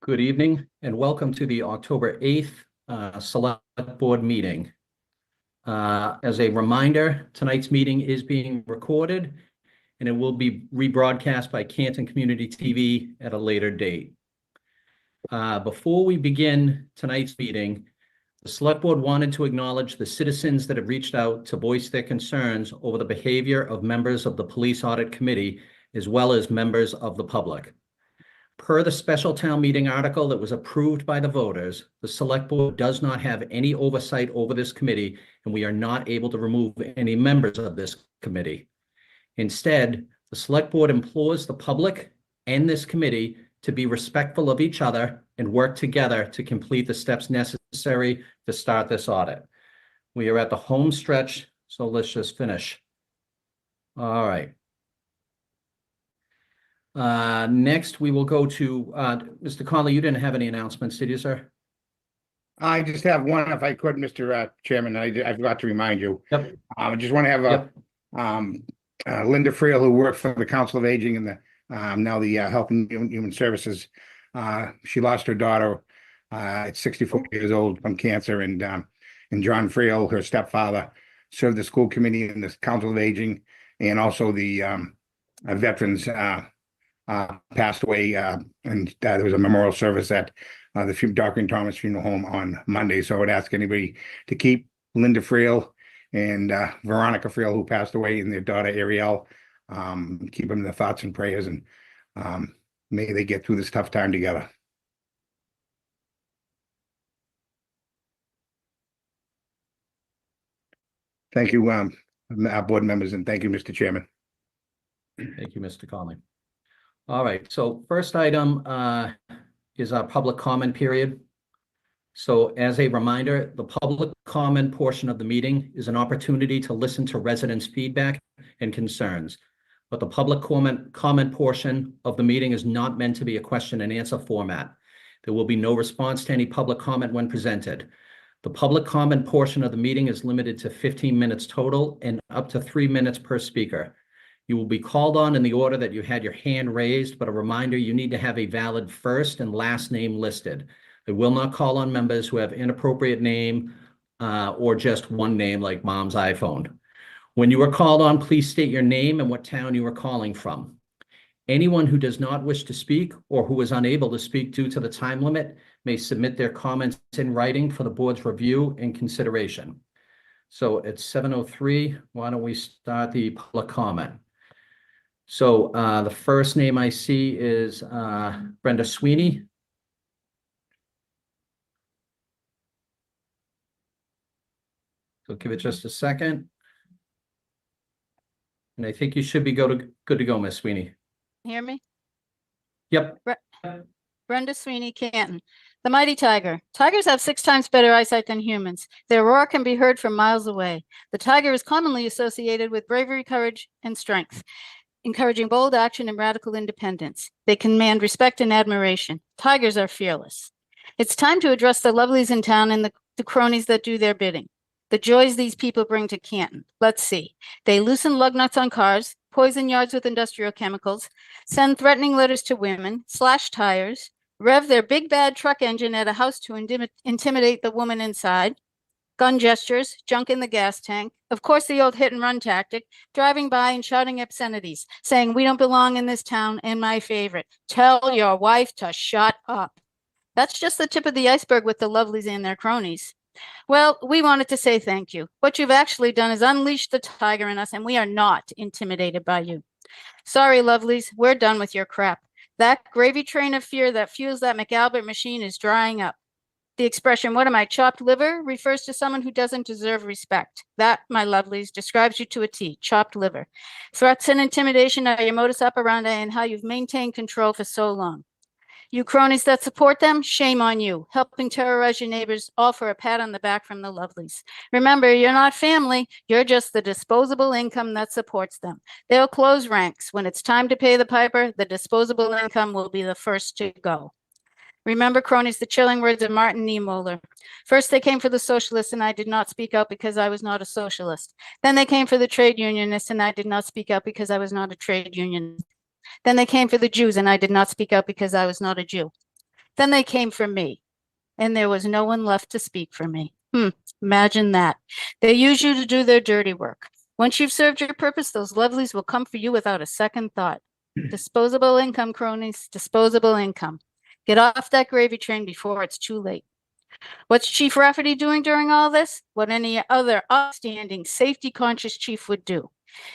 Good evening and welcome to the October 8th Select Board meeting. As a reminder, tonight's meeting is being recorded and it will be rebroadcast by Canton Community TV at a later date. Before we begin tonight's meeting, the Select Board wanted to acknowledge the citizens that have reached out to voice their concerns over the behavior of members of the Police Audit Committee, as well as members of the public. Per the special town meeting article that was approved by the voters, the Select Board does not have any oversight over this committee, and we are not able to remove any members of this committee. Instead, the Select Board implores the public and this committee to be respectful of each other and work together to complete the steps necessary to start this audit. We are at the home stretch, so let's just finish. All right. Next, we will go to Mr. Conley. You didn't have any announcements, did you, sir? I just have one, if I could, Mr. Chairman. I forgot to remind you. Yep. I just want to have Linda Friel, who worked for the Council of Aging and the now the Health and Human Services. She lost her daughter at 64 years old from cancer, and John Friel, her stepfather, served the school committee and the Council of Aging, and also the veterans. Passed away, and there was a memorial service at the Dr. and Thomas Funeral Home on Monday. So I would ask anybody to keep Linda Friel and Veronica Friel, who passed away, and their daughter Ariel, keep them in their thoughts and prayers, and may they get through this tough time together. Thank you, board members, and thank you, Mr. Chairman. Thank you, Mr. Conley. All right, so first item is our public comment period. So as a reminder, the public comment portion of the meeting is an opportunity to listen to residents' feedback and concerns. But the public comment portion of the meeting is not meant to be a question and answer format. There will be no response to any public comment when presented. The public comment portion of the meeting is limited to 15 minutes total and up to 3 minutes per speaker. You will be called on in the order that you had your hand raised, but a reminder, you need to have a valid first and last name listed. I will not call on members who have inappropriate name or just one name like mom's iPhone. When you are called on, please state your name and what town you are calling from. Anyone who does not wish to speak or who is unable to speak due to the time limit may submit their comments in writing for the board's review and consideration. So it's 7:03. Why don't we start the public comment? So the first name I see is Brenda Sweeney. So give it just a second. And I think you should be good to go, Miss Sweeney. Hear me? Yep. Brenda Sweeney, Canton. The mighty tiger. Tigers have 6 times better eyesight than humans. Their roar can be heard from miles away. The tiger is commonly associated with bravery, courage, and strength, encouraging bold action and radical independence. They command respect and admiration. Tigers are fearless. It's time to address the lovelies in town and the cronies that do their bidding. The joys these people bring to Canton. Let's see. They loosen lug nuts on cars, poison yards with industrial chemicals, send threatening letters to women, slash tires, rev their big bad truck engine at a house to intimidate the woman inside, gun gestures, junk in the gas tank, of course the old hit and run tactic, driving by and shouting obscenities, saying we don't belong in this town, and my favorite, tell your wife to shut up. That's just the tip of the iceberg with the lovelies and their cronies. Well, we wanted to say thank you. What you've actually done is unleash the tiger in us, and we are not intimidated by you. Sorry, lovelies, we're done with your crap. That gravy train of fear that fuels that McAlbert machine is drying up. The expression, what am I, chopped liver, refers to someone who doesn't deserve respect. That, my lovelies, describes you to a T, chopped liver. Threats and intimidation are your modus operandi and how you've maintained control for so long. You cronies that support them, shame on you, helping terrorize your neighbors, all for a pat on the back from the lovelies. Remember, you're not family, you're just the disposable income that supports them. They'll close ranks. When it's time to pay the piper, the disposable income will be the first to go. Remember, cronies, the chilling words of Martin Niemöller. First, they came for the socialists, and I did not speak out because I was not a socialist. Then they came for the trade unionists, and I did not speak out because I was not a trade unionist. Then they came for the Jews, and I did not speak out because I was not a Jew. Then they came for me, and there was no one left to speak for me. Imagine that. They use you to do their dirty work. Once you've served your purpose, those lovelies will come for you without a second thought. Disposable income, cronies, disposable income. Get off that gravy train before it's too late. What's Chief Rafferty doing during all this? What any other upstanding, safety-conscious chief would do.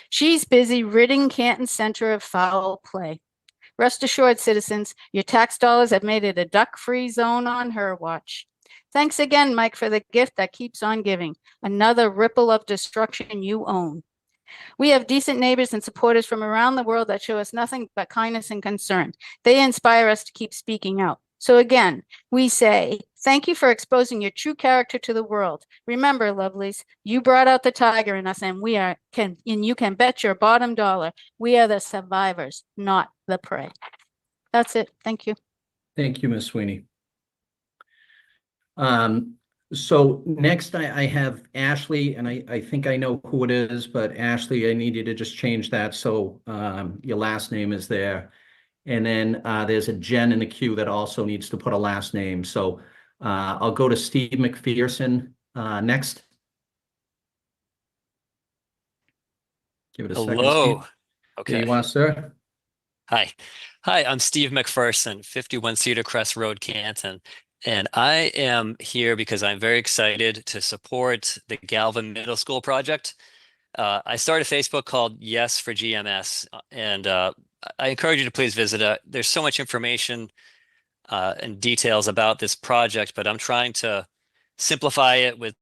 She's busy ridding Canton Center of foul play. Rest assured, citizens, your tax dollars have made it a duck-free zone on her watch. Thanks again, Mike, for the gift that keeps on giving. Another ripple of destruction you own. We have decent neighbors and supporters from around the world that show us nothing but kindness and concern. They inspire us to keep speaking out. So again, we say, thank you for exposing your true character to the world. Remember, lovelies, you brought out the tiger in us, and you can bet your bottom dollar we are the survivors, not the prey. That's it. Thank you. Thank you, Ms. Sweeney. So next I have Ashley, and I think I know who it is, but Ashley, I need you to just change that so your last name is there. And then there's a Jen in the queue that also needs to put a last name. So I'll go to Steve McPherson next. Give it a second. Hello. Steve. Okay. There you are, sir. Hi, I'm Steve McPherson, 51 Cedar Crest Road, Canton. And I am here because I'm very excited to support the Galvin Middle School project. I started a Facebook called Yes for GMS, and I encourage you to please visit it. There's so much information and details about this project, but I'm trying to simplify it with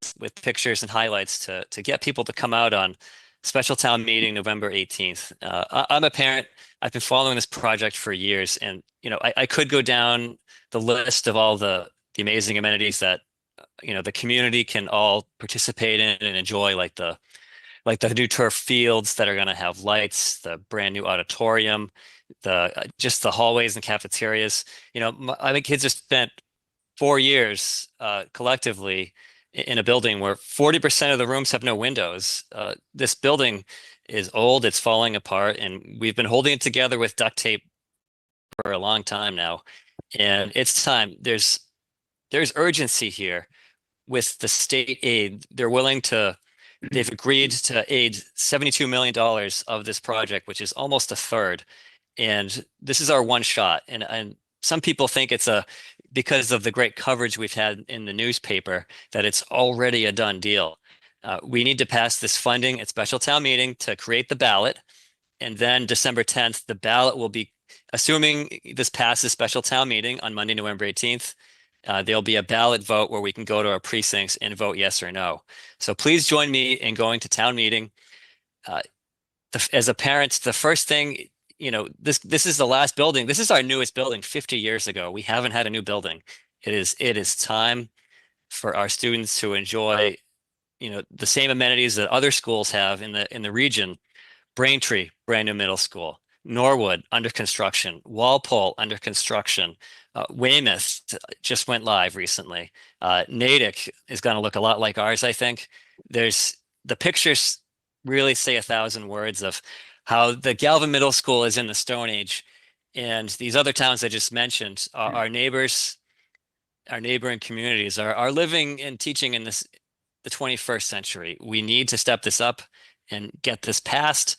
pictures and highlights to get people to come out on special town meeting November 18th. I'm a parent. I've been following this project for years, and I could go down the list of all the amazing amenities that the community can all participate in and enjoy, like the new turf fields that are going to have lights, the brand new auditorium, just the hallways and cafeterias. I think kids have spent 4 years collectively in a building where 40% of the rooms have no windows. This building is old, it's falling apart, and we've been holding it together with duct tape for a long time now. And it's time. There's urgency here with the state aid. They've agreed to aid $72 million of this project, which is almost a third. And this is our one shot. And some people think it's because of the great coverage we've had in the newspaper, that it's already a done deal. We need to pass this funding at special town meeting to create the ballot. And then December 10th, the ballot will be, assuming this passes special town meeting on Monday, November 18th, there'll be a ballot vote where we can go to our precincts and vote yes or no. So please join me in going to town meeting. As a parent, the first thing, this is the last building. This is our newest building 50 years ago. We haven't had a new building. It is time for our students to enjoy, the same amenities that other schools have in the region. Braintree, brand new middle school. Norwood, under construction. Walpole, under construction. Weymouth just went live recently. Natick is going to look a lot like ours, I think. The pictures really say 1,000 words of how the Galvin Middle School is in the Stone Age. And these other towns I just mentioned, our neighbors, our neighboring communities are living and teaching in the 21st century. We need to step this up and get this passed.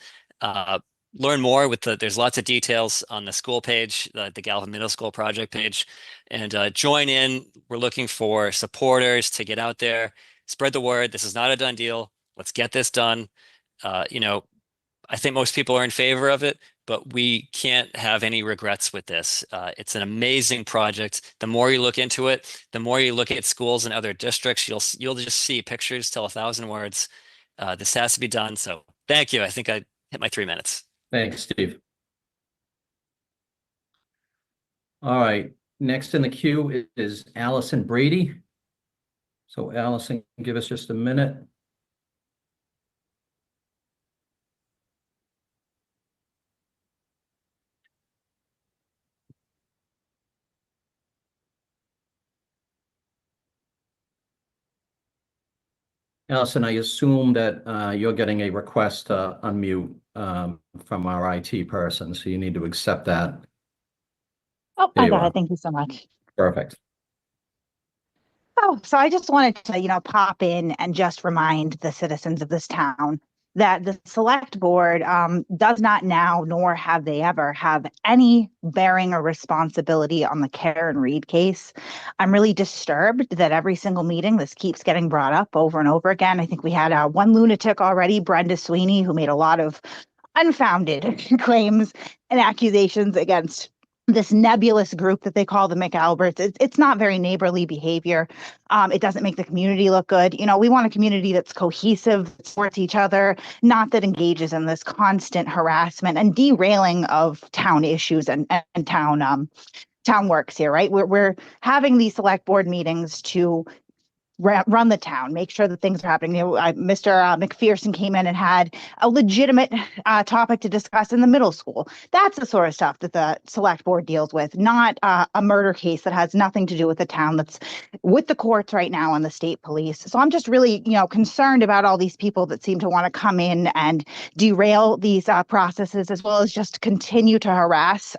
Learn more there's lots of details on the school page, the Galvin Middle School project page, and join in. We're looking for supporters to get out there, spread the word. This is not a done deal. Let's get this done. I think most people are in favor of it, but we can't have any regrets with this. It's an amazing project. The more you look into it, the more you look at schools in other districts, you'll just see pictures tell 1,000 words. This has to be done. So thank you. I think I hit my 3 minutes. Thanks, Steve. All right, next in the queue is Allison Brady. So Allison, give us just a minute. Allison, I assume that you're getting a request to unmute from our IT person, so you need to accept that. Oh, There I you got are. it. Thank you so much. Perfect. Oh, so I just wanted to, pop in and just remind the citizens of this town that the select board does not now, nor have they ever, have any bearing or responsibility on the Karen Reed case. I'm really disturbed that every single meeting this keeps getting brought up over and over again. I think we had one lunatic already, Brenda Sweeney, who made a lot of unfounded claims and accusations against this nebulous group that they call the McAlberts. It's not very neighborly behavior. It doesn't make the community look good. We want a community that's cohesive, that supports each other, not that engages in this constant harassment and derailing of town issues and town works here, right? We're having these select board meetings to run the town, make sure that things are happening. Mr. McPherson came in and had a legitimate topic to discuss in the middle school. That's the sort of stuff that the select board deals with, not a murder case that has nothing to do with the town that's with the courts right now and the state police. So I'm just really, concerned about all these people that seem to want to come in and derail these processes, as well as just continue to harass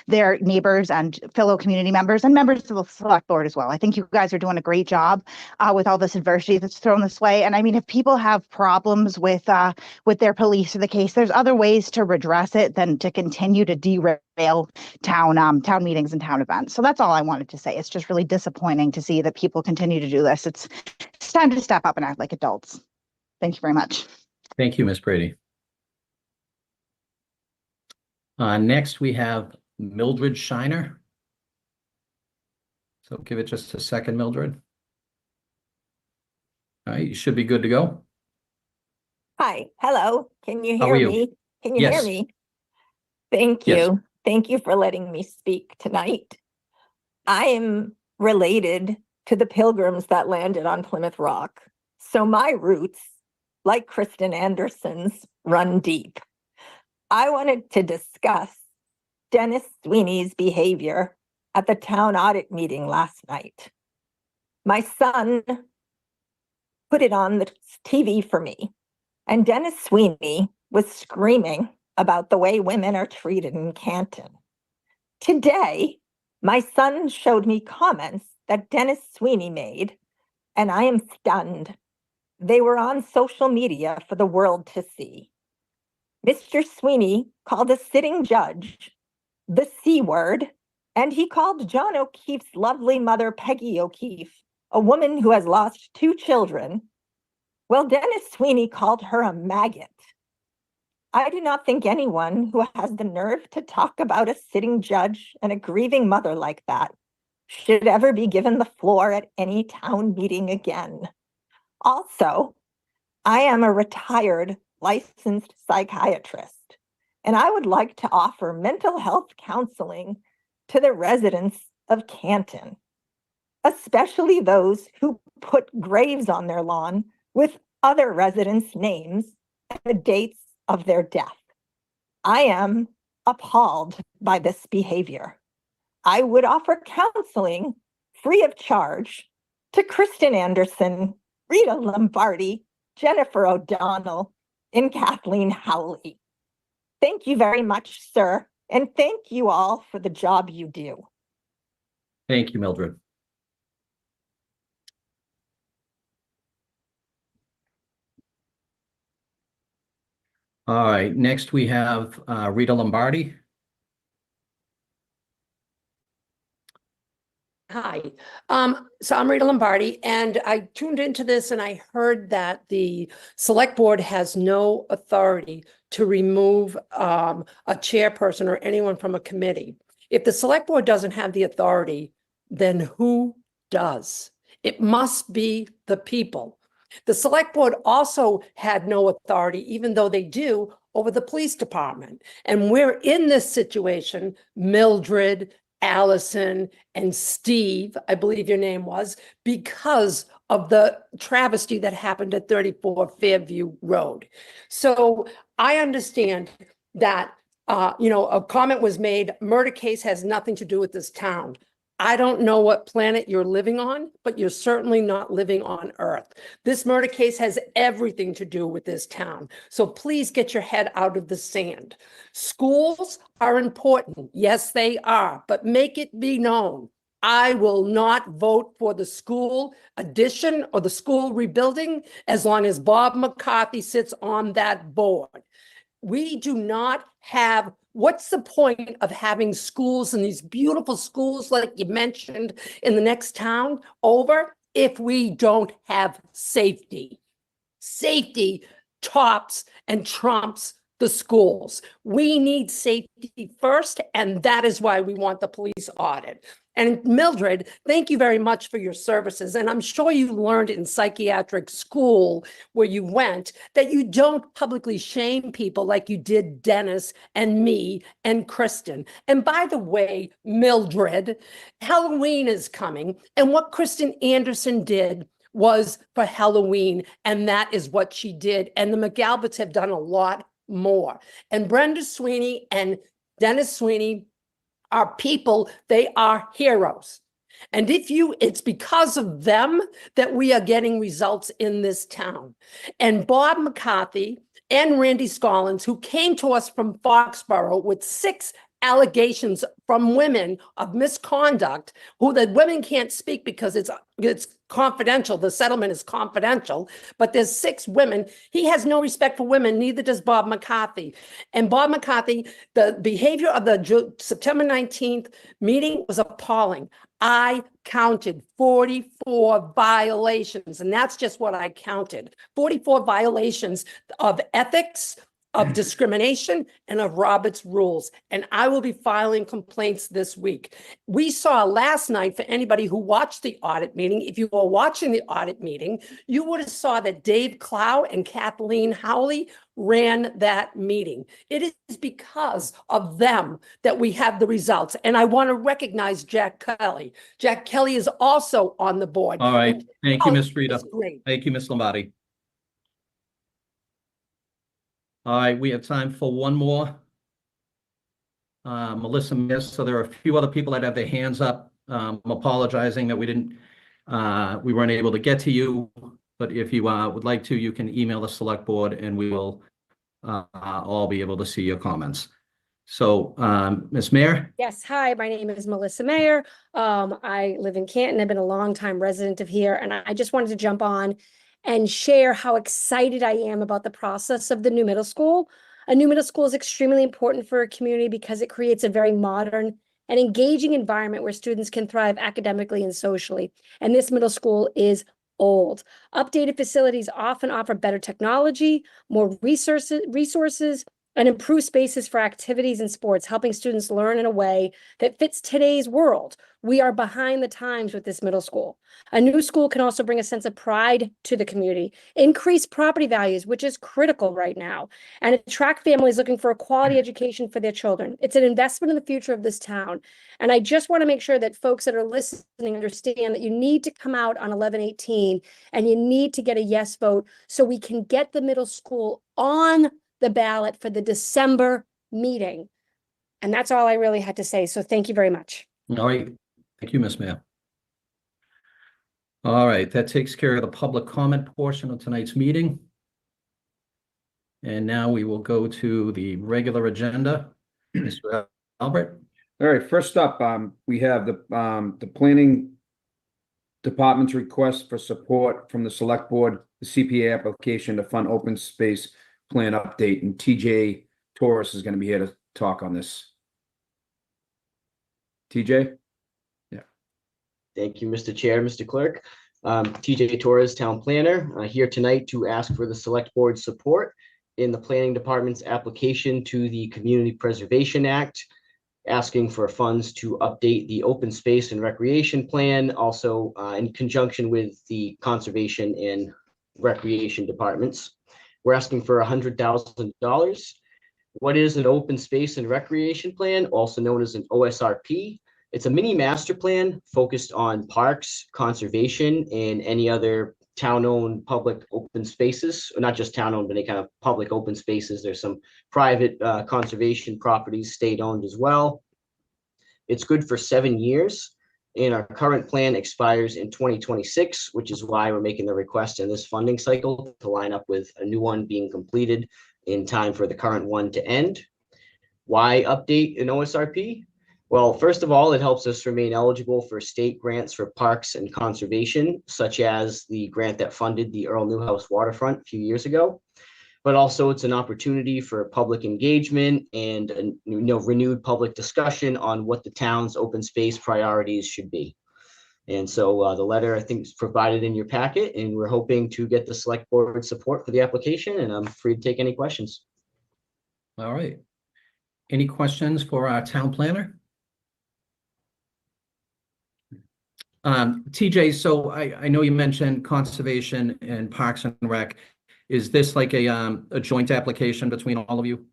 their neighbors and fellow community members and members of the select board as well. I think you guys are doing a great job with all this adversity that's thrown this way. And I mean, if people have problems with their police or the case, there's other ways to redress it than to continue to derail town meetings and town events. So that's all I wanted to say. It's just really disappointing to see that people continue to do this. It's time to step up and act like adults. Thank you very much. Thank you, Ms. Brady. Next, we have Mildred Shiner. So give it just a second, Mildred. All right, you should be good to go. Hi, hello. Can you How hear are you? me? Can you Yes. hear me? Thank Yes. you. Thank you for letting me speak tonight. I am related to the pilgrims that landed on Plymouth Rock. So my roots, like Kristen Anderson's, run deep. I wanted to discuss Dennis Sweeney's behavior at the town audit meeting last night. My son put it on the TV for me, and Dennis Sweeney was screaming about the way women are treated in Canton. Today, my son showed me comments that Dennis Sweeney made, and I am stunned. They were on social media for the world to see. Mr. Sweeney called a sitting judge the C word, and he called John O'Keefe's lovely mother, Peggy O'Keefe, a woman who has lost 2 children. Well, Dennis Sweeney called her a maggot. I do not think anyone who has the nerve to talk about a sitting judge and a grieving mother like that should ever be given the floor at any town meeting again. Also, I am a retired licensed psychiatrist, and I would like to offer mental health counseling to the residents of Canton, especially those who put graves on their lawn with other residents' names and the dates of their death. I am appalled by this behavior. I would offer counseling free of charge to Kristen Anderson, Rita Lombardi, Jennifer O'Donnell, and Kathleen Howley. Thank you very much, sir, and thank you all for the job you do. Thank you, Mildred. All right, next we have Rita Lombardi. Hi, so I'm Rita Lombardi, and I tuned into this and I heard that the select board has no authority to remove a chairperson or anyone from a committee. If the select board doesn't have the authority, then who does? It must be the people. The select board also had no authority, even though they do, over the police department. And we're in this situation, Mildred, Allison, and Steve, I believe your name was, because of the travesty that happened at 34 Fairview Road. So I understand that, a comment was made, murder case has nothing to do with this town. I don't know what planet you're living on, but you're certainly not living on Earth. This murder case has everything to do with this town. So please get your head out of the sand. Schools are important. Yes, they are, but make it be known I will not vote for the school addition or the school rebuilding as long as Bob McCarthy sits on that board. We do not have, what's the point of having schools and these beautiful schools like you mentioned in the next town over if we don't have safety? Safety tops and trumps the schools. We need safety first, and that is why we want the police audit. And Mildred, thank you very much for your services. And I'm sure you learned in psychiatric school where you went that you don't publicly shame people like you did Dennis and me and Kristen. And by the way, Mildred, Halloween is coming. And what Kristen Anderson did was for Halloween. And that is what she did. And the McAlberts have done a lot more. And Brenda Sweeney and Dennis Sweeney are people, they are heroes. And it's because of them that we are getting results in this town. And Bob McCarthy and Randy Scollins, who came to us from Foxborough with 6 allegations from women of misconduct, who the women can't speak because it's confidential. The settlement is confidential, but there's 6 women. He has no respect for women, neither does Bob McCarthy. And Bob McCarthy, the behavior of the September 19th meeting was appalling. I counted 44 violations, and that's just what I counted. 44 violations of ethics, of discrimination, and of Robert's rules. And I will be filing complaints this week. We saw last night, for anybody who watched the audit meeting, if you were watching the audit meeting, you would have saw that Dave Clow and Kathleen Howley ran that meeting. It is because of them that we have the results. And I want to recognize Jack Kelly. Jack Kelly is also on the board. All right. Thank you, Ms. Rita. It's great. Thank you, Ms. Lombardi. All right, we have time for one more. Melissa missed, so there are a few other people that have their hands up. I'm apologizing that we weren't able to get to you, but if you would like to, you can email the select board and we will all be able to see your comments. So, Ms. Mayor? Yes, hi, my name is Melissa Mayer. I live in Canton. I've been a longtime resident of here, and I just wanted to jump on and share how excited I am about the process of the new middle school. A new middle school is extremely important for a community because it creates a very modern and engaging environment where students can thrive academically and socially. And this middle school is old. Updated facilities often offer better technology, more resources, and improved spaces for activities and sports, helping students learn in a way that fits today's world. We are behind the times with this middle school. A new school can also bring a sense of pride to the community, increase property values, which is critical right now, and attract families looking for a quality education for their children. It's an investment in the future of this town. And I just want to make sure that folks that are listening understand that you need to come out on 11/18 and you need to get a yes vote so we can get the middle school on the ballot for the December meeting. And that's all I really had to say. So thank you very much. All right. Thank you, Ms. Mayor. All right, that takes care of the public comment portion of tonight's meeting. And now we will go to the regular agenda. Mr. Albert? All right, first up, we have the planning department's request for support from the select board, the CPA application to fund open space plan update, and TJ Torres is going to be here to talk on this. TJ? Yeah. Thank you, Mr. Chair, Mr. Clerk. TJ Torres, Town Planner, here tonight to ask for the Select Board support in the Planning Department's application to the Community Preservation Act, asking for funds to update the Open Space and Recreation Plan, also in conjunction with the Conservation and Recreation Departments. We're asking for $100,000. What is an Open Space and Recreation Plan, also known as an OSRP? It's a mini master plan focused on parks, conservation, and any other town-owned public open spaces, or not just town-owned, but any kind of public open spaces. There's some private conservation properties, state-owned as well. It's good for 7 years, and our current plan expires in 2026, which is why we're making the request in this funding cycle to line up with a new one being completed in time for the current one to end. Why update an OSRP? Well, first of all, it helps us remain eligible for state grants for parks and conservation, such as the grant that funded the Earl Newhouse waterfront a few years ago. But also it's an opportunity for public engagement and renewed public discussion on what the town's open space priorities should be. And so the letter, I think, is provided in your packet, and we're hoping to get the select board support for the application, and I'm free to take any questions. All right. Any questions for our town planner? TJ, so I know you mentioned conservation and Parks and Rec. Is this like a joint application between all of you?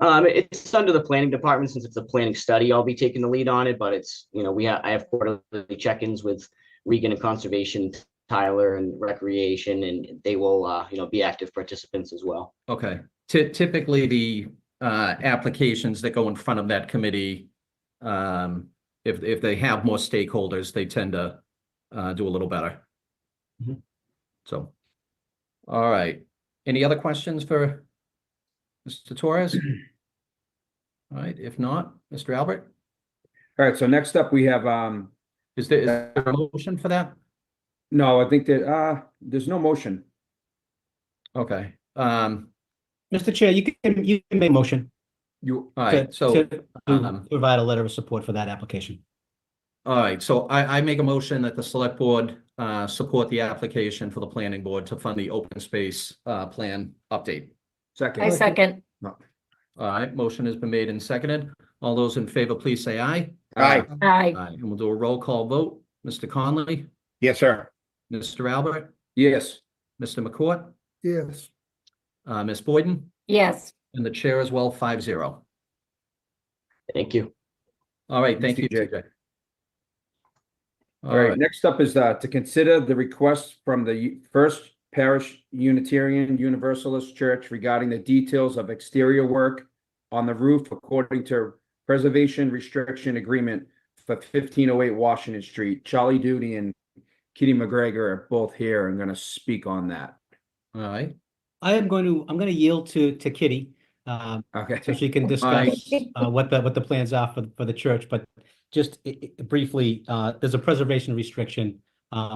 It's under the planning department since it's a planning study. I'll be taking the lead on it, but it's, I have quarterly check-ins with Regan and Conservation, Tyler and Recreation, and they will, be active participants as well. Okay. Typically the applications that go in front of that committee, if they have more stakeholders, they tend to do a little better. Mhm. So, all right. Any other questions for Mr. Torres? All right, if not, Mr. Albert, All right, so next up we have, is there a motion for that? no, I think that, there's no motion. Okay, Mr. Chair, you can make a motion You, all right, so, to provide a letter of support for that application. all right, so I make a motion that the select board support the application for the planning board to fund the open space plan update. second. I second. All right, motion has been made and seconded. All those in favor, please say aye. Aye. Aye. Aye, and we'll do a roll call vote. Mr. Conley, Yes, sir. Mr. Albert, Yes. Mr. McCourt, Yes. Ms. Boyden, Yes. and the chair as well, 5-0. Thank you. All right, thank you, TJ. TJ. All right, next up is to consider the request from the First Parish Unitarian Universalist Church regarding the details of exterior work on the roof according to preservation restriction agreement for 1508 Washington Street. Charlie Duty and Kitty McGregor are both here and going to speak on that. All right, I'm going to yield to Kitty, so Okay. she can discuss what the plans are for the church, but just briefly, there's a preservation restriction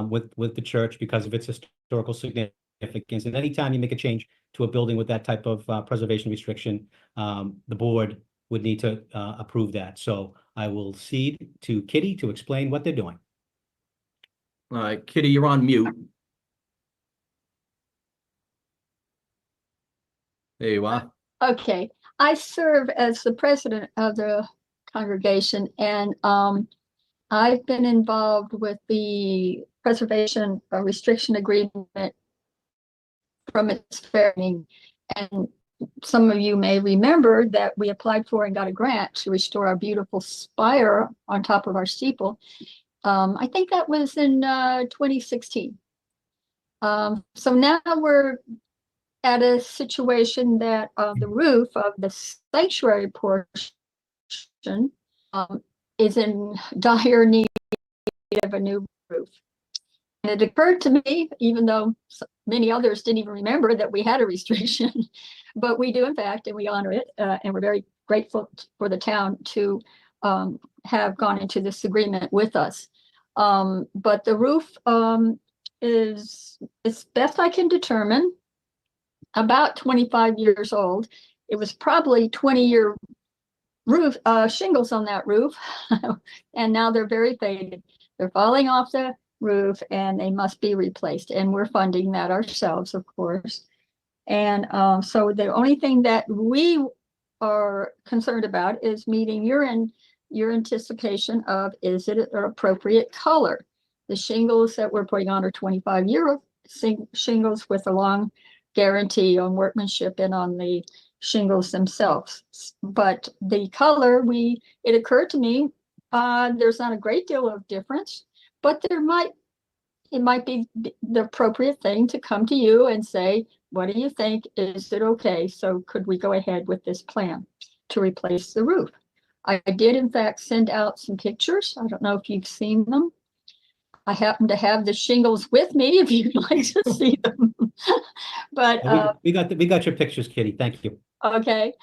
with the church because of its historical significance. And anytime you make a change to a building with that type of preservation restriction, the board would need to approve that. So I will cede to Kitty to explain what they're doing. all right, Kitty, you're on mute. There you are. Okay, I serve as the president of the congregation, and I've been involved with the preservation restriction agreement from its founding. And some of you may remember that we applied for and got a grant to restore our beautiful spire on top of our steeple. I think that was in 2016. So now we're at a situation that the roof of the sanctuary portion is in dire need of a new roof. And it occurred to me, even though many others didn't even remember that we had a restriction, but we do in fact, and we honor it, and we're very grateful for the town to have gone into this agreement with us. But the roof is, as best I can determine, about 25 years old. It was probably 20-year roof shingles on that roof, and now they're very faded. They're falling off the roof and they must be replaced, and we're funding that ourselves, of course. And so the only thing that we are concerned about is meeting your anticipation of, is it an appropriate color? The shingles that we're putting on are 25-year shingles with a long guarantee on workmanship and on the shingles themselves. But the color, it occurred to me, there's not a great deal of difference, but it might be the appropriate thing to come to you and say, what do you think? Is it okay? So could we go ahead with this plan to replace the roof? I did in fact send out some pictures. I don't know if you've seen them. I happen to have the shingles with me if you'd like to see them. But We got your pictures, Kitty. Thank you. okay.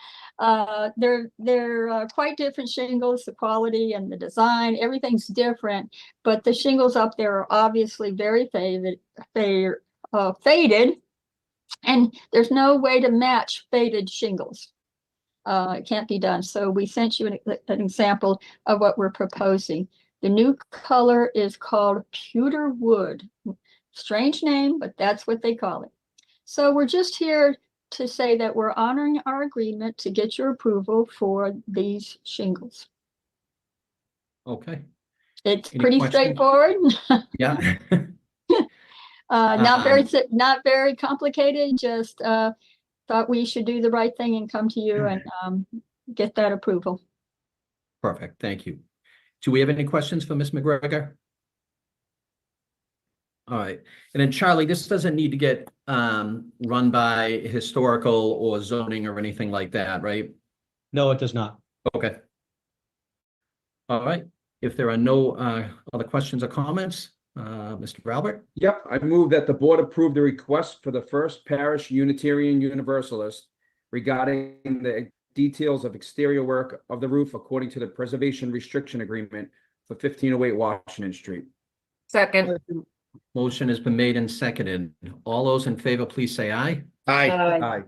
They're quite different shingles, the quality and the design, everything's different, but the shingles up there are obviously very faded, and there's no way to match faded shingles. It can't be done. So we sent you an example of what we're proposing. The new color is called pewter wood. Strange name, but that's what they call it. So we're just here to say that we're honoring our agreement to get your approval for these shingles. Okay, It's Any pretty questions? straightforward. yeah. Not very complicated, just thought we should do the right thing and come to you and get that approval. Perfect, thank you. Do we have any questions for Ms. McGregor? All right, and then Charlie, this doesn't need to get run by historical or zoning or anything like that, right? No, it does not. Okay. All right, if there are no other questions or comments, Mr. Albert? Yep, I move that the board approve the request for the First Parish Unitarian Universalist regarding the details of exterior work of the roof according to the Preservation Restriction Agreement for 1508 Washington Street. Second. Motion has been made and seconded. All those in favor, please say aye. Aye.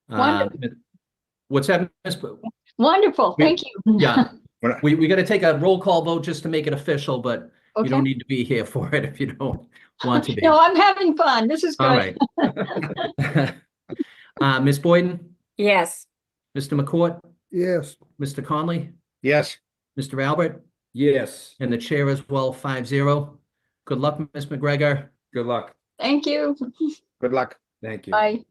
Aye. What's that, Ms. Wonderful, thank you. Yeah, we got to take a roll call vote just to make it official, but you Okay. don't need to be here for it if you don't want to be. No, I'm having fun. This is All great. right. Ms. Boyden, Yes. Mr. McCourt, Yes. Mr. Conley, Yes. Mr. Albert, Yes, and the chair as well, 5-0. Good luck, Ms. McGregor. good luck. Thank you. Good luck. Thank you. Bye.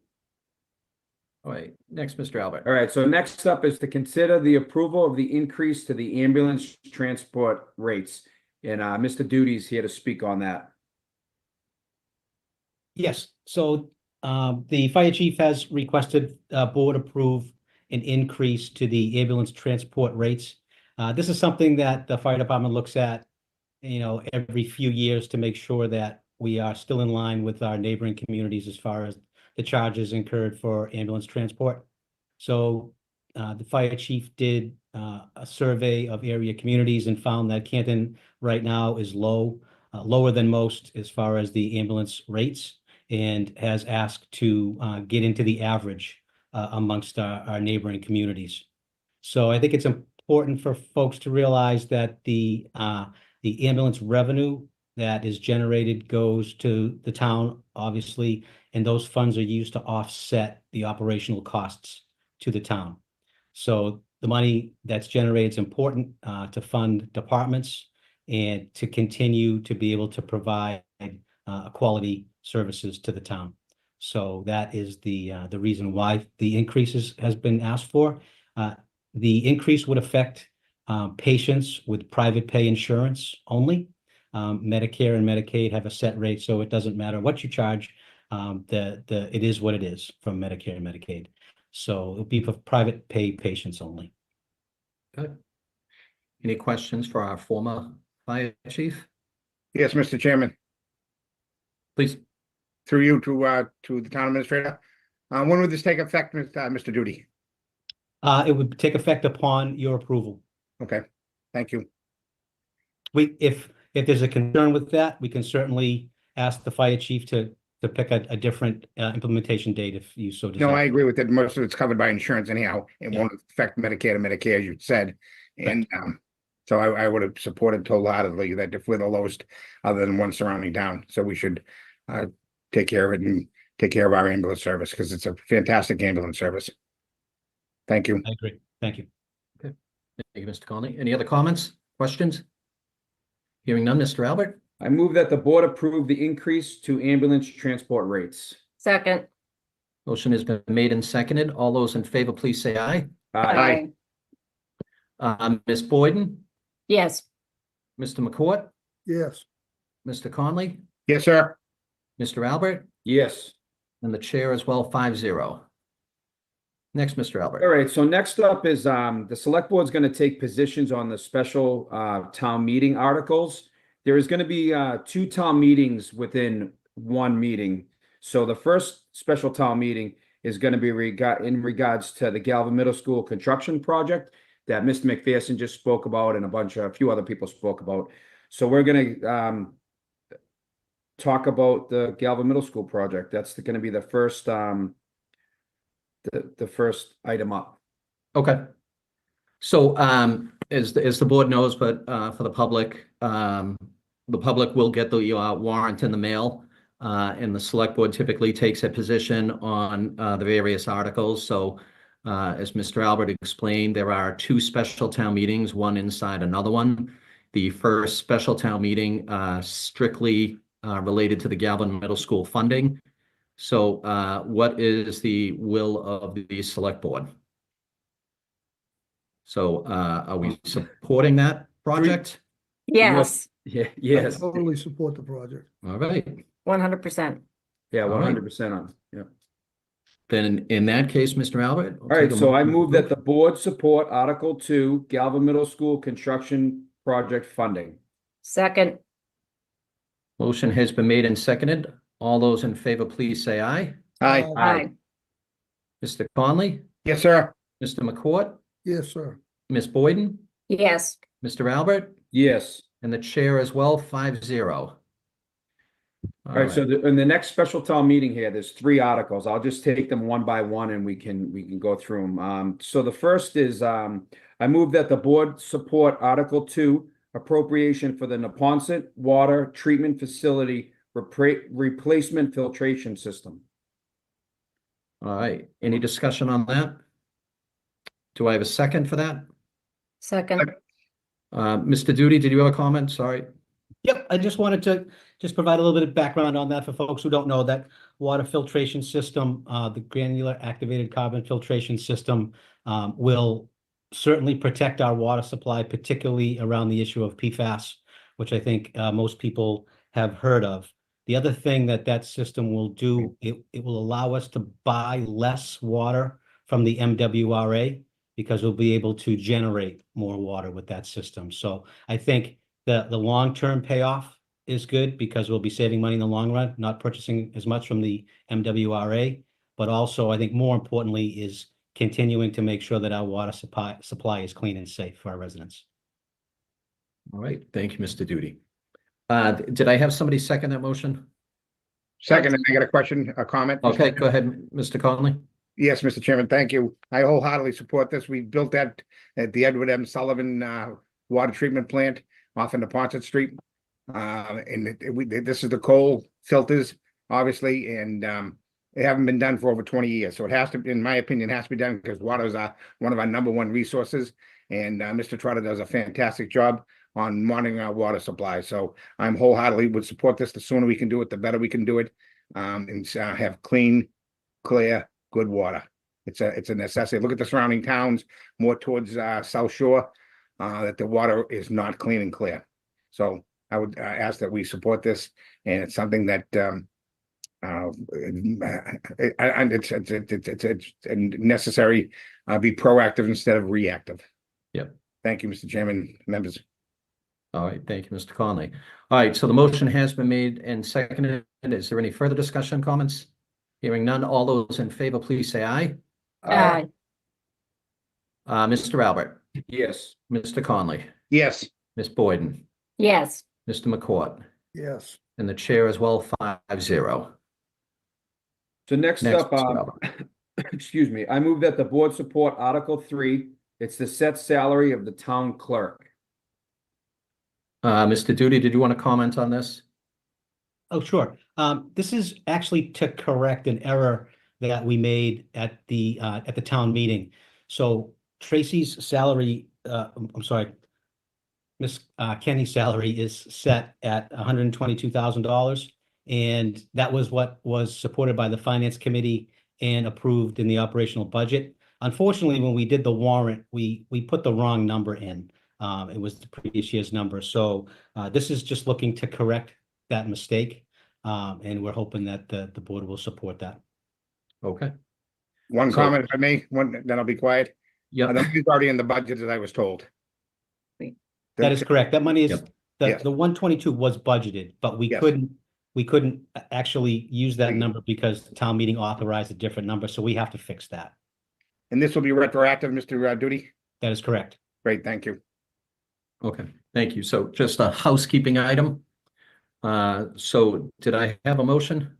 All right, next, Mr. Albert. All right, so next up is to consider the approval of the increase to the ambulance transport rates. And Mr. Duty's here to speak on that. Yes, so the fire chief has requested board approve an increase to the ambulance transport rates. This is something that the fire department looks at, every few years to make sure that we are still in line with our neighboring communities as far as the charges incurred for ambulance transport. So the fire chief did a survey of area communities and found that Canton right now is lower than most as far as the ambulance rates, and has asked to get into the average amongst our neighboring communities. So I think it's important for folks to realize that the ambulance revenue that is generated goes to the town, obviously, and those funds are used to offset the operational costs to the town. So the money that's generated is important to fund departments and to continue to be able to provide quality services to the town. So that is the reason why the increases has been asked for. The increase would affect patients with private pay insurance only. Medicare and Medicaid have a set rate, so it doesn't matter what you charge. It is what it is from Medicare and Medicaid. So it'll be for private pay patients only. Good. Any questions for our former fire chief? Yes, Mr. Chairman, Please. through you to the town administrator. When would this take effect, Mr. Duty? It would take effect upon your approval. Okay, thank you. If there's a concern with that, we can certainly ask the fire chief to pick a different implementation date if you so desire. No, I agree with it. Most of it's covered by insurance anyhow. It won't affect Medicare to Medicare, as you said. And so I would have supported wholeheartedly that if we're the lowest other than one surrounding town. So we should take care of it and take care of our ambulance service because it's a fantastic ambulance service. Thank you. I agree. Thank you. Thank you, Mr. Conley. Any other comments, questions? Hearing none, Mr. Albert? I move that the board approve the increase to ambulance transport rates. Second. Motion has been made and seconded. All those in favor, please say aye. Aye. Ms. Boyden, Yes. Mr. McCourt, Yes. Mr. Conley, Yes, sir. Mr. Albert, Yes. and the chair as well, 5-0. Next, Mr. Albert. All right, so next up is the select board's going to take positions on the special town meeting articles. There is going to be 2 town meetings within one meeting. So the first special town meeting is going to be in regards to the Galvin Middle School construction project that Mr. McPherson just spoke about and a few other people spoke about. So we're going to talk about the Galvin Middle School project. That's going to be the first the first item up. Okay. So as the board knows, but for the public will get the warrant in the mail, and the select board typically takes a position on the various articles. So as Mr. Albert explained, there are two special town meetings, one inside another one. The first special town meeting strictly related to the Galvin Middle School funding. So what is the will of the select board? So are we supporting that project? Yes, Yeah, yes. Totally support the project. All right. 100%. Yeah, All right. 100% on. Yeah. Then in that case, Mr. Albert. All right, so I move that the board support Article 2, Galvin Middle School construction project funding. Second. Motion has been made and seconded. All those in favor, please say aye. Aye. Aye. Mr. Conley, Yes, sir. Mr. McCourt, Yes, sir. Ms. Boyden, Yes. Mr. Albert, Yes. and the chair as well, 5-0. All right, so in the next special town meeting here, there's 3 articles. I'll just take them one by one and we can go through them. So the first is I move that the board support Article 2, appropriation for the Neponset Water Treatment Facility replacement filtration system. All right, any discussion on that? Do I have a second for that? Second. Mr. Duty, did you have a comment? Sorry. Yep, I just wanted to just provide a little bit of background on that for folks who don't know that water filtration system, the granular activated carbon filtration system, will certainly protect our water supply, particularly around the issue of PFAS, which I think most people have heard of. The other thing that system will do, it will allow us to buy less water from the MWRA because we'll be able to generate more water with that system. So I think the long-term payoff is good because we'll be saving money in the long run, not purchasing as much from the MWRA, but also I think more importantly is continuing to make sure that our water supply is clean and safe for our residents. All right, thank you, Mr. Duty. Did I have somebody second that motion? Second, and I got a question, a comment. Okay, go ahead, Mr. Conley. Yes, Mr. Chairman, thank you. I wholeheartedly support this. We built that at the Edward M. Sullivan water treatment plant off in the Neponset Street. This is the coal filters, obviously, and they haven't been done for over 20 years. So it has to, in my opinion, has to be done because water is one of our #1 resources. And Mr. Trotter does a fantastic job on monitoring our water supply. So I'm wholeheartedly would support this. The sooner we can do it, the better we can do it. And have clean, clear, good water. It's a necessity. Look at the surrounding towns more towards South Shore, that the water is not clean and clear. So I would ask that we support this, and it's something that it's necessary. Be proactive instead of reactive. Yep. Thank you, Mr. Chairman, members. All right, thank you, Mr. Conley. All right, so the motion has been made and seconded. Is there any further discussion, comments? Hearing none, all those in favor, please say aye. Aye. Mr. Albert, Yes. Mr. Conley, Yes. Ms. Boyden, Yes. Mr. McCourt, Yes. and the chair as well, 5-0. So next Next, up, Mr. Albert. excuse me, I move that the board support Article 3. It's the set salary of the town clerk. Mr. Duty, did you want to comment on this? Oh, sure. This is actually to correct an error that we made at the town meeting. So Tracy's salary, I'm sorry, Miss Kenny's salary is set at $122,000. And that was what was supported by the finance committee and approved in the operational budget. Unfortunately, when we did the warrant, we put the wrong number in. It was the previous year's number. So this is just looking to correct that mistake. And we're hoping that the board will support that. Okay. One comment, if I may, then I'll be quiet. Yeah. That is already in the budget, as I was told. That is correct. That money is, Yep. the Yes. 122 was budgeted, but we Yes. couldn't we couldn't actually use that number because the town meeting authorized a different number, so we have to fix that. And this will be retroactive, Mr. Duty? That is correct. Great, thank you. Okay, thank you. So just a housekeeping item. So did I have a motion?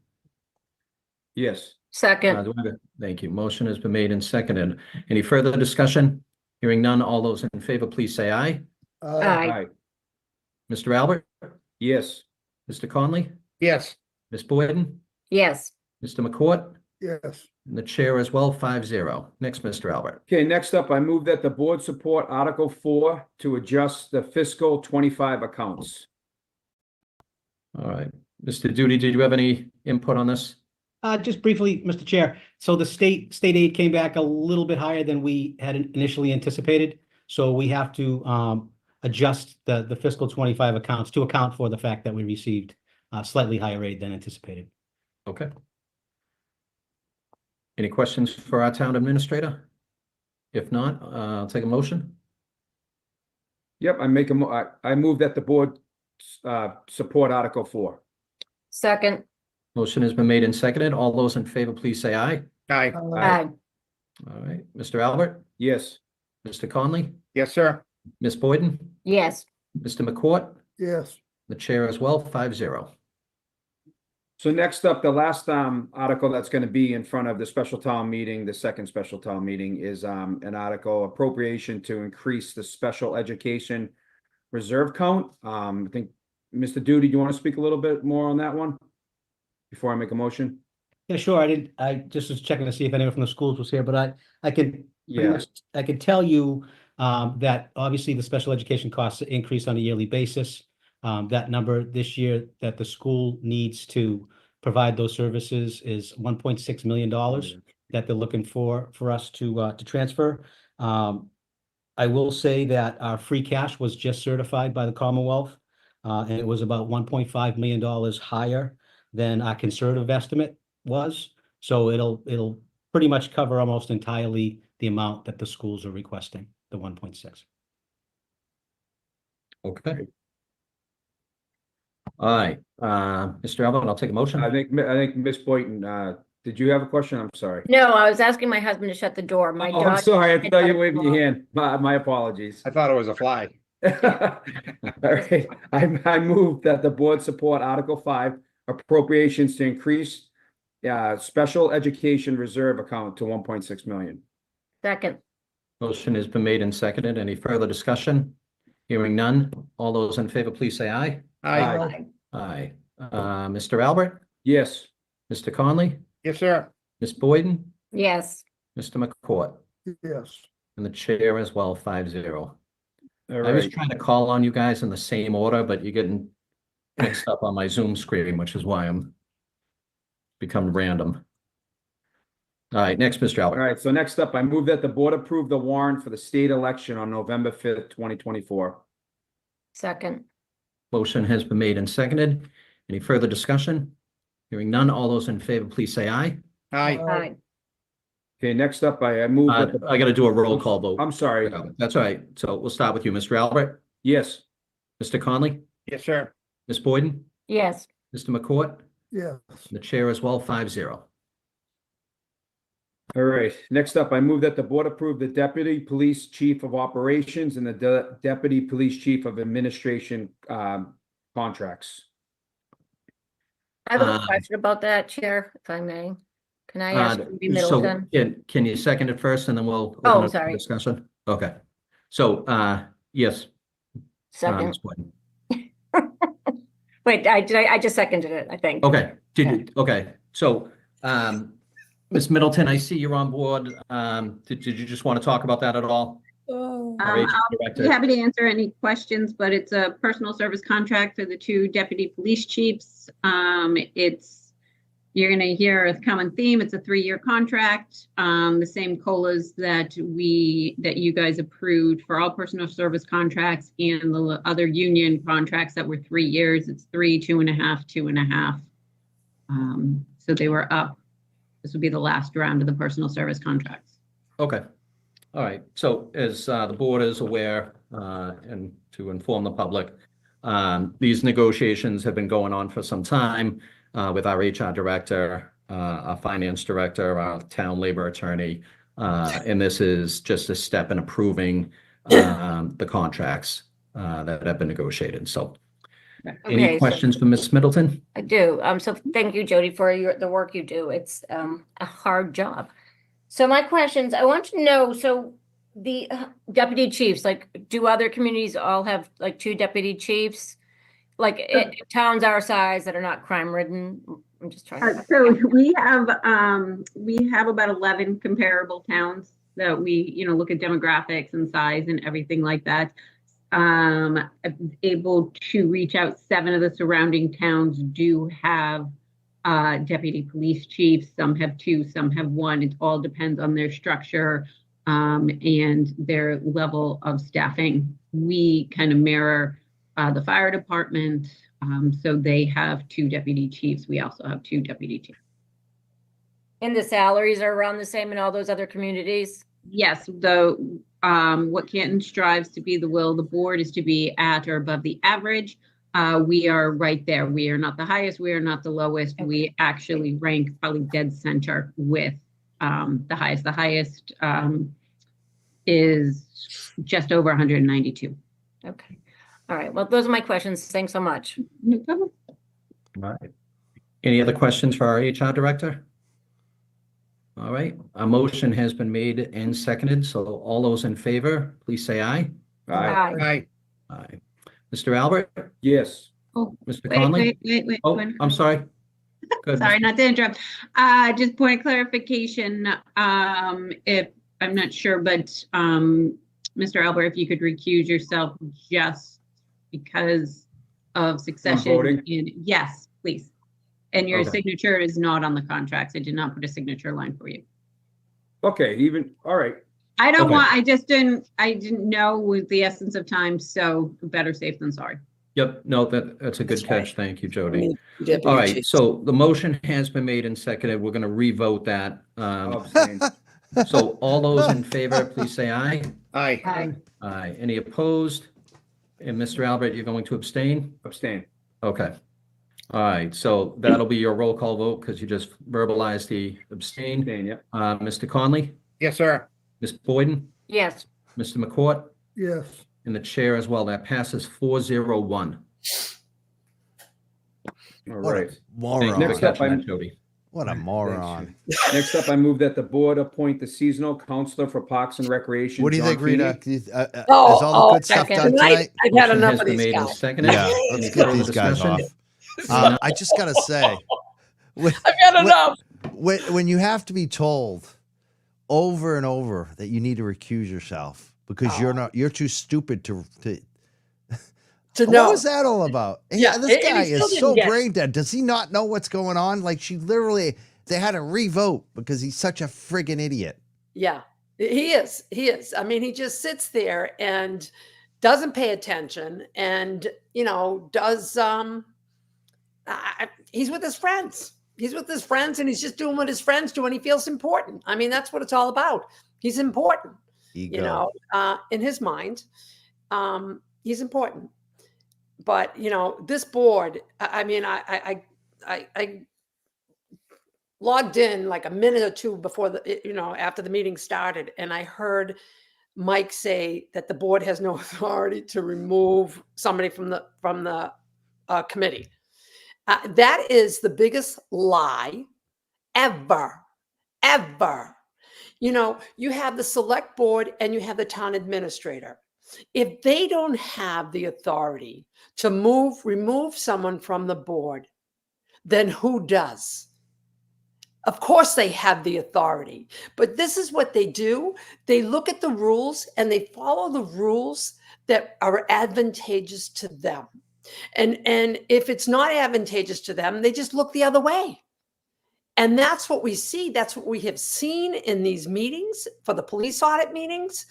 Yes. Second. Thank you. Motion has been made and seconded. Any further discussion? Hearing none, all those in favor, please say aye. Aye. Mr. Albert, Yes. Mr. Conley, Yes, Ms. Boyden, Yes. Mr. McCourt, Yes, and the chair as well, 5-0. Next, Mr. Albert. Okay, next up, I move that the board support Article 4 to adjust the fiscal 25 accounts. All right. Mr. Duty, did you have any input on this? Just briefly, Mr. Chair, so the state aid came back a little bit higher than we had initially anticipated. So we have to adjust the fiscal 25 accounts to account for the fact that we received slightly higher aid than anticipated. Okay. Any questions for our town administrator? If not, I'll take a motion. Yep, I move that the board support Article 4. Second. Motion has been made and seconded. All those in favor, please say aye. aye. Aye. All right. Mr. Albert, Yes. Mr. Conley, Yes, sir. Ms. Boyden, Yes. Mr. McCourt, yes, the chair as well, 5-0. So next up, the last article that's going to be in front of the special town meeting, the second special town meeting, is an article appropriation to increase the special education reserve count. I think, Mr. Duty, do you want to speak a little bit more on that one before I make a motion? Yeah, sure. I just was checking to see if anyone from the schools was here, but I can I can tell you that obviously the special education costs increase on a yearly basis. That number this year that the school needs to provide those services is $1.6 million that they're looking for us to transfer. I will say that our free cash was just certified by the Commonwealth, and it was about $1.5 million higher than our conservative estimate was. So it'll pretty much cover almost entirely the amount that the schools are requesting, the 1.6. Okay. All right, Mr. Albert, I'll take a motion. I think Ms. Boyden, did you have a question? I'm sorry. No, I was asking my husband to shut the door. My Oh, I'm dog. sorry. I thought you were waving your hand. My apologies. I thought it was a fly. All right, I move that the board support Article 5 appropriations to increase special education reserve account to 1.6 million. Second. Motion has been made and seconded. Any further discussion? Hearing none. All those in favor, please say aye. Aye. Aye. Mr. Albert, Yes. Mr. Conley, Yes, sir. Ms. Boyden, Yes. Mr. McCourt, yes. and the chair as well, 5-0. All I was right. trying to call on you guys in the same order, but you're getting mixed up on my Zoom screen, which is why I'm become random. All right, next, Mr. All Albert. right, so next up, I move that the board approve the warrant for the state election on November 5th, 2024. Second. Motion has been made and seconded. Any further discussion? Hearing none. All those in favor, please say aye. Aye. Aye. Okay, next up, I move that the- I got to do a roll call vote. I'm sorry. That's all right. So we'll start with you, Mr. Albert, Yes. Mr. Conley, Yes, sir. Ms. Boyden, Yes. Mr. McCourt, Yes, the chair as well, 5-0. All right, next up, I move that the board approve the deputy police chief of operations and the deputy police chief of administration contracts. I have a Um, question about that, Chair, if I may. Can I ask Ruby So Middleton? can you second it first and then we'll open Oh, up the sorry. discussion? Okay. So, yes. Second. Ms. Boyden. Wait, I just seconded it, I think. Okay, okay, so, Ms. Middleton, I see you're on board. Did you just want to talk about that at all? Our agent I'll director. be happy to answer any questions, but it's a personal service contract for the two deputy police chiefs. You're going to hear a common theme. It's a 3-year contract. The same COLAs that you guys approved for all personal service contracts and the other union contracts that were 3 years. It's 3, 2.5, 2.5. So they were up. This will be the last round of the personal service contracts. Okay, all right, so as the board is aware, and to inform the public, These negotiations have been going on for some time with our HR director, our finance director, our town labor attorney. And this is just a step in approving the contracts that have been negotiated. So any Okay, so questions for Ms. Middleton? I do. So thank you, Jody, for the work you do. It's a hard job. So my questions, I want to know, so the deputy chiefs, like, do other communities all have like 2 deputy chiefs? Like towns our size that are not crime ridden? I'm just trying to. So we have about 11 comparable towns that we, look at demographics and size and everything like that. Able to reach out. 7 of the surrounding towns do have deputy police chiefs. Some have 2, some have 1. It all depends on their structure and their level of staffing. We kind of mirror the fire department. So they have 2 deputy chiefs. We also have 2 deputy chiefs. And the salaries are around the same in all those other communities? Yes, what Canton strives to be, the will of the board is to be at or above the average. We are right there. We are not the highest. We are not the lowest. Okay. We actually rank probably dead center with the highest. The highest is just over 192. Okay. All right. Well, those are my questions. Thanks so much. No problem. All right. Any other questions for our HR director? All right, a motion has been made and seconded. So all those in favor, please say aye. Aye. Aye. Aye. Mr. Albert? Yes. Oh, Mr. Conley? wait. Oh, I'm sorry. Good. Sorry, not to interrupt. Just point of clarification. If I'm not sure, but Mr. Albert, if you could recuse yourself just because of succession. voting? Yes, please. And your Okay. signature is not on the contracts. I did not put a signature line for you. Okay, all right. I don't Okay. want, I didn't know with the essence of time, so better safe than sorry. Yep, no, that's a good That's right. catch. Thank you, Jody. All right, so the motion has been made and seconded. We're going to revote that. I'll abstain. So all those in favor, please say aye. Aye. Aye. Any opposed? And Mr. Albert, you're going to abstain? Abstain. Okay. All right, so that'll be your roll call vote because you just verbalized the abstain. Abstain, yep. Mr. Conley, Yes, sir. Ms. Boyden, Yes. Mr. McCourt, Yes. and the chair as well. That passes 401. All What a right. Thank you moron. for Next up, catching I'm- that, Jody. What a moron. Next up, I move that the board appoint the seasonal counselor for Parks and Recreation. What do you John think, Rita? Feeney. Is all the good stuff second. done tonight? I've had Motion enough has of been these made and guys. seconded. Yeah, Any let's get further these guys discussion? off. I just gotta say, when, I've had enough. when you have to be told over and over that you need to recuse yourself because you're too stupid to To what know. was that all about? Yeah, This and he guy still is didn't so get it. brain dead. Does he not know what's going on? Like they had to revote because he's such a friggin' idiot. Yeah, he is. He is. I mean, he just sits there and doesn't pay attention and, does, he's with his friends. He's with his friends and he's just doing what his friends do and he feels important. I mean, that's what it's all about. He's important, Ego. in his mind. He's important. But, this board, I logged in like a minute or two before after the meeting started, and I heard Mike say that the board has no authority to remove somebody from the committee. That is the biggest lie ever. You have the select board and you have the town administrator. If they don't have the authority to remove someone from the board, then who does? Of course they have the authority, but this is what they do. They look at the rules and they follow the rules that are advantageous to them. And if it's not advantageous to them, they just look the other way. And that's what we see. That's what we have seen in these meetings for the police audit meetings.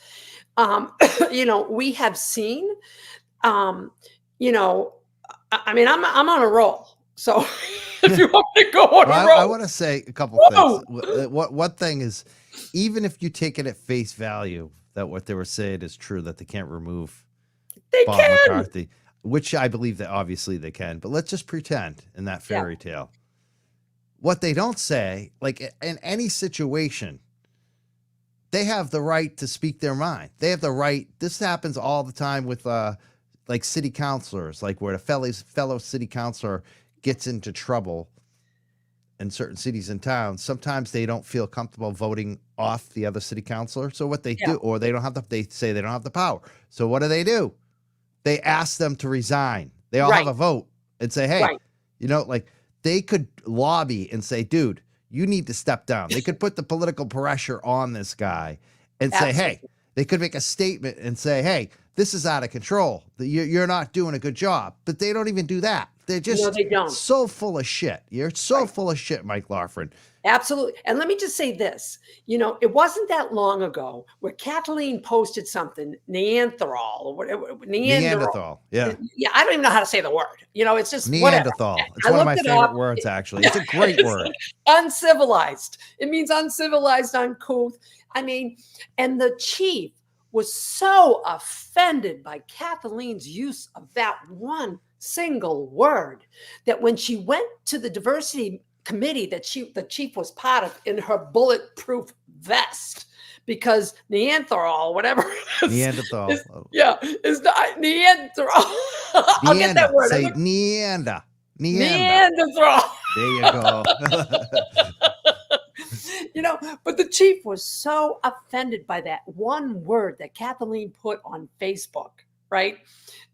We have seen, I'm on a roll. So if you want to go on a roll. I want to say a couple things. One thing is, even if you take it at face value that what they were saying is true, that they can't remove They Bob can. McCarthy. which I believe that obviously they can, but let's just pretend in that fairy tale. What they don't say, like in any situation, they have the right to speak their mind. They have the right. This happens all the time with like city councilors, like where a fellow city councilor gets into trouble in certain cities and towns. Sometimes they don't feel comfortable voting off the other city councilor. So what they do, or they say they don't have the power. So what do? They ask them to resign. They all have a vote and say, hey, you know, like they could lobby and say, dude, you need to step down. They could put the political pressure on this guy and say, hey, they could make a statement and say, hey, this is out of control. You're not doing a good job. But they don't even do that. They're just so full of shit. You're so full of shit, Mike Laughlin. Absolutely. And let me just say this, you know, it wasn't that long ago where Kathleen posted something, Neanderthal or whatever. Neanderthal. Yeah. Yeah. I don't even know how to say the word. You know, it's just Neanderthal. Whatever. It's one of my favorite words, actually. It's a great word. Uncivilized. It means uncivilized, uncouth. I mean, and the chief was so offended by Kathleen's use of that one single word that when she went to the diversity committee that the chief was part of in her bulletproof vest, because Neanderthal, whatever Neanderthal. Is not Neanderthal. I'll get that word. Say Neanderthal. Neanderthal. There you go. You know, but the chief was so offended by that one word that Kathleen put on Facebook, right?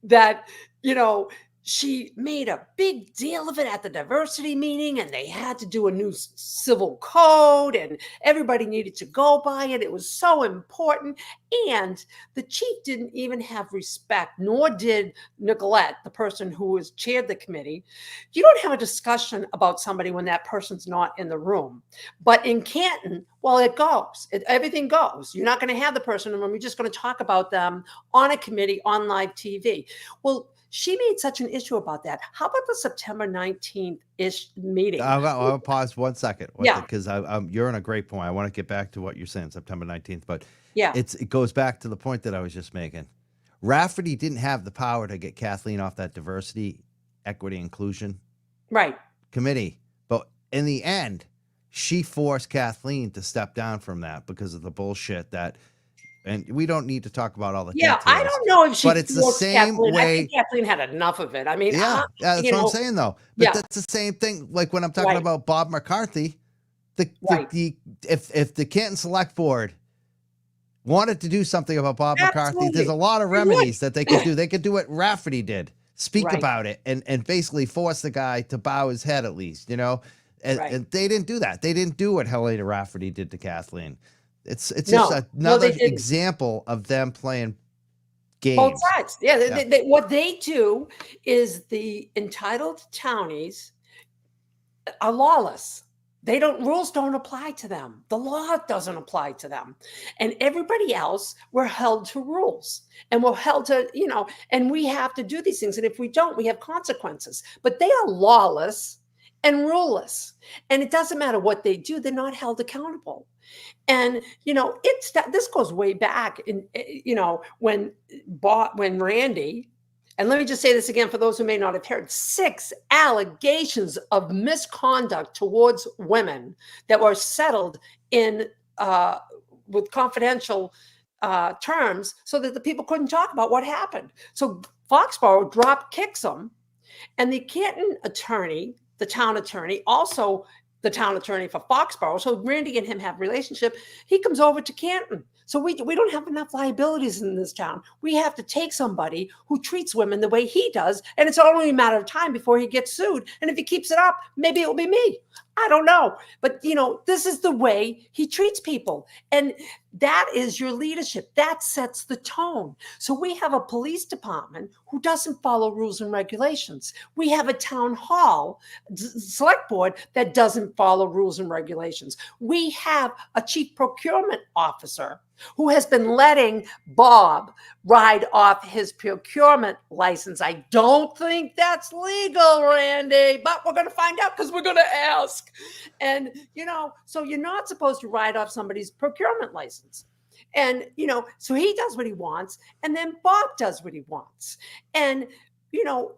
That, you know, she made a big deal of it at the diversity meeting, and they had to do a new civil code and everybody needed to go by it. It was so important. And the chief didn't even have respect, nor did Nicolette, the person who was chaired the committee. You don't have a discussion about somebody when that person's not in the room. But in Canton, well, it goes. Everything goes. You're not going to have the person in the room. You're just going to talk about them on a committee on live TV. Well, she made such an issue about that. How about the September 19th-ish meeting? I'll pause 1 second. Because you're on a great point. I want to get back to what you're saying, September 19th. But it goes back to the point that I was just making. Rafferty didn't have the power to get Kathleen off that diversity, equity, inclusion committee. But in the end, she forced Kathleen to step down from that because of the bullshit that. And we don't need to talk about all the details. I don't know if she. But it's the same Kathleen. way. I think Kathleen had enough of it. I mean, that's what I'm saying, though. But that's the same thing. Like when I'm talking about Bob McCarthy, if the Canton Select Board wanted to do something about Bob McCarthy, there's a lot of remedies that they could do. They could do what Rafferty did, speak about it, and basically force the guy to bow his head at least, you know. And they didn't do that. They didn't do what Helena Rafferty did to Kathleen. It's just another example of them playing games. Both sides. Yeah. What they do is the entitled townies are lawless. Rules don't apply to them. The law doesn't apply to them. And everybody else, we're held to rules and we're held to, you know, and we have to do these things. And if we don't, we have consequences. But they are lawless and ruleless. And it doesn't matter what they do, they're not held accountable. And, you know, this goes way back in, you know, when Randy, and let me just say this again for those who may not have heard, 6 allegations of misconduct towards women that were settled in with confidential terms so that the people couldn't talk about what happened. So Foxborough kicks them, and the Canton attorney, the town attorney, also the town attorney for Foxborough. So Randy and him have a relationship. He comes over to Canton. So we don't have enough liabilities in this town. We have to take somebody who treats women the way he does. And it's only a matter of time before he gets sued. And if he keeps it up, maybe it will be me. I don't know. But, you know, this is the way he treats people. And that is your leadership. That sets the tone. So we have a police department who doesn't follow rules and regulations. We have a town hall select board that doesn't follow rules and regulations. We have a chief procurement officer who has been letting Bob ride off his procurement license. I don't think that's legal, Randy, but we're going to find out because we're going to ask. And, you know, so you're not supposed to ride off somebody's procurement license. And, you know, so he does what he wants, and then Bob does what he wants. And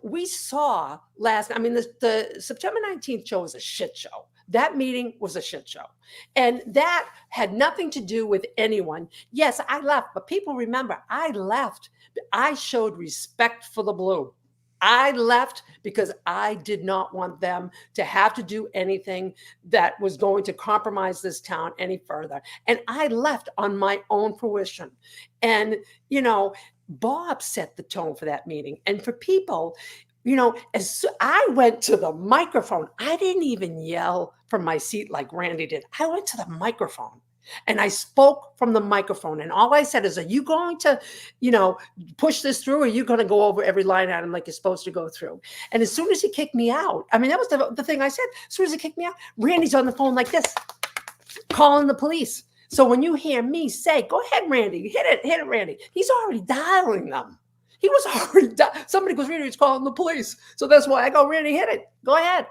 we saw I mean, the September 19th show was a shit show. That meeting was a shit show. And that had nothing to do with anyone. Yes, I left, but people remember I left. I showed respect for the blue. I left because I did not want them to have to do anything that was going to compromise this town any further. And I left on my own fruition. And, Bob set the tone for that meeting. And for people, as I went to the microphone, I didn't even yell from my seat like Randy did. I went to the microphone and I spoke from the microphone. And all I said is, are you going to, push this through? Or are you going to go over every line item like you're supposed to go through? And as soon as he kicked me out, I mean, that was the thing I said. As soon as he kicked me out, Randy's on the phone like this, calling the police. So when you hear me say, go ahead, Randy, hit it, Randy, he's already dialing them. He was already somebody goes, Randy's calling the police. So that's why I go, Randy, hit it. Go ahead.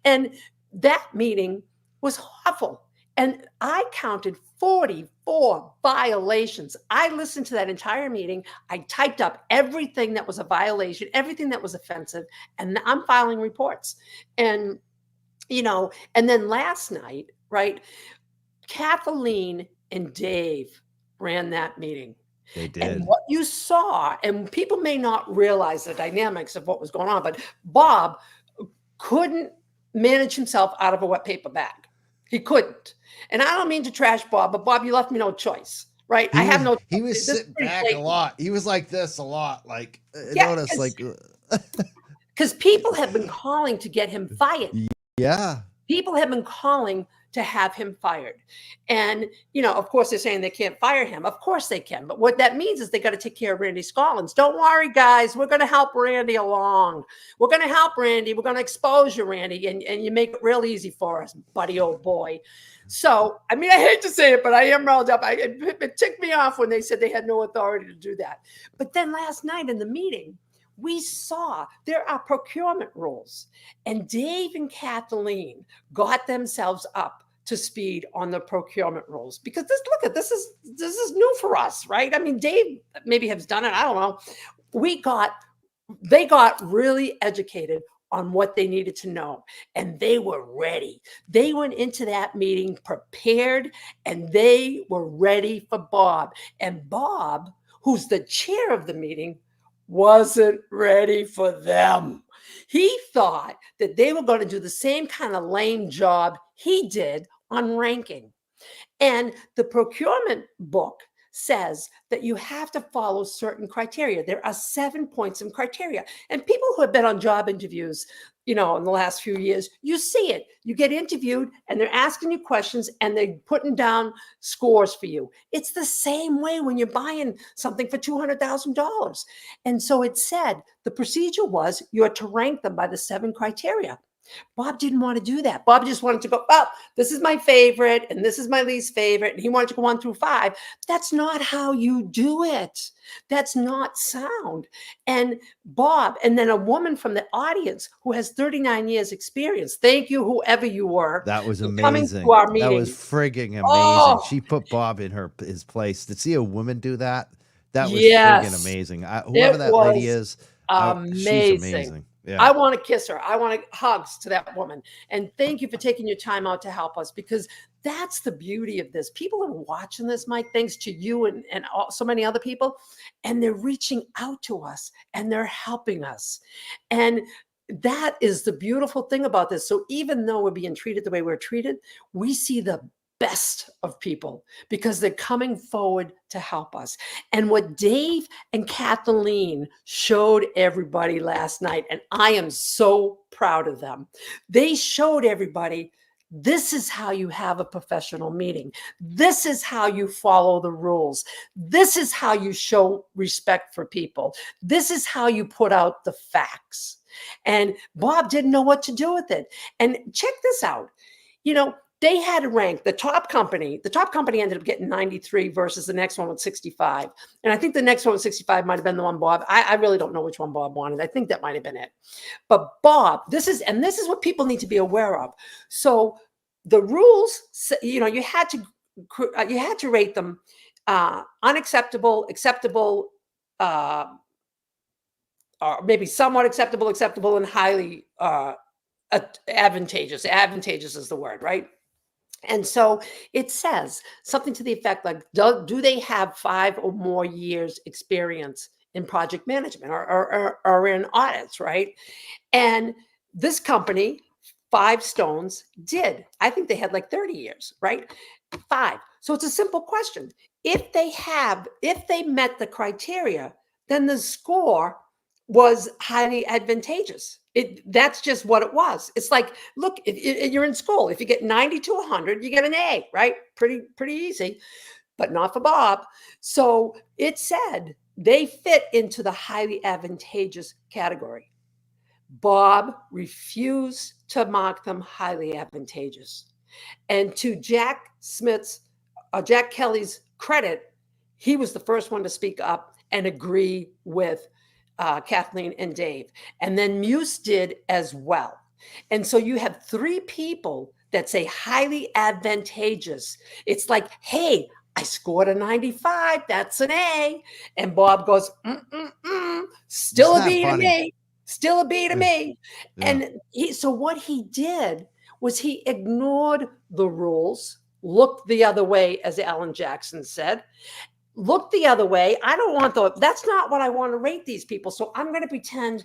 And that meeting was awful. And I counted 44 violations. I listened to that entire meeting. I typed up everything that was a violation, everything that was offensive, and I'm filing reports. And, and then last night, right, Kathleen and Dave ran that meeting. They did. And what you saw, and people may not realize the dynamics of what was going on, but Bob couldn't manage himself out of a wet paper bag. He couldn't. And I don't mean to trash Bob, but Bob, you left me no choice, right? He was sitting back a lot. He was like this a lot. Like, notice, like, because people have been calling to get him fired. Yeah. People have been calling to have him fired. And, of course, they're saying they can't fire him. Of course they can. But what that means is they got to take care of Randy Scollins. Don't worry, guys. We're going to help Randy along. We're going to help Randy. We're going to expose you, Randy. And you make it real easy for us, buddy, old boy. So, I mean, I hate to say it, but I am riled up. It ticked me off when they said they had no authority to do that. But then last night in the meeting, we saw there are procurement rules, and Dave and Kathleen got themselves up to speed on the procurement rules, because this is new for us, right? I mean, Dave maybe has done it. I don't know. They got really educated on what they needed to know, and they were ready. They went into that meeting prepared, and they were ready for Bob. And Bob, who's the chair of the meeting, wasn't ready for them. He thought that they were going to do the same kind of lame job he did on ranking. And the procurement book says that you have to follow certain criteria. There are 7 points of criteria. And people who have been on job interviews, in the last few years, you see it. You get interviewed and they're asking you questions and they're putting down scores for you. It's the same way when you're buying something for $200,000. And so it said the procedure was you're to rank them by the 7 criteria. Bob didn't want to do that. Bob just wanted to go, well, this is my favorite and this is my least favorite. And he wanted to go 1 through 5. That's not how you do it. That's not sound. And Bob, and then a woman from the audience who has 39 years experience. Thank you, whoever you were. That was amazing. Coming to our meeting. That was frigging amazing. Oh. She put Bob in his place. To see a woman do that, that was Yes. frigging amazing. Whoever that lady is, she's amazing. Yeah. I want to kiss her. I want hugs to that woman. And thank you for taking your time out to help us, because that's the beauty of this. People are watching this, Mike, thanks to you and so many other people, and they're reaching out to us and they're helping us. And that is the beautiful thing about this. So even though we're being treated the way we're treated, we see the best of people because they're coming forward to help us. And what Dave and Kathleen showed everybody last night, and I am so proud of them, they showed everybody, this is how you have a professional meeting. This is how you follow the rules. This is how you show respect for people. This is how you put out the facts. And Bob didn't know what to do with it. And check this out. They had to rank the top company. The top company ended up getting 93 versus the next one with 65. And I think the next one with 65 might have been the one Bob. I really don't know which one Bob wanted. I think that might have been it. But Bob, this is what people need to be aware of. So the rules, you had to rate them unacceptable, acceptable, maybe somewhat acceptable, acceptable, and highly advantageous. Advantageous is the word, right? And so it says something to the effect like, do they have 5 or more years experience in project management or in audits, right? And this company, 5 Stones, did. I think they had like 30 years, right? 5. So it's a simple question. If they met the criteria, then the score was highly advantageous. That's just what it was. It's like, look, if you're in school, if you get 90 to 100, you get an A, right? Pretty easy, but not for Bob. So it said they fit into the highly advantageous category. Bob refused to mark them highly advantageous. And to Jack Kelly's credit, he was the first one to speak up and agree with Kathleen and Dave. And then Muse did as well. And so you have 3 people that say highly advantageous. It's like, hey, I scored a 95. That's an A. And Bob goes, still a B to me. Still a B to me. Yeah. And so what he did was he ignored the rules, looked the other way, as Alan Jackson said. Look the other way. I don't want that's not what I want to rate these people. So I'm going to pretend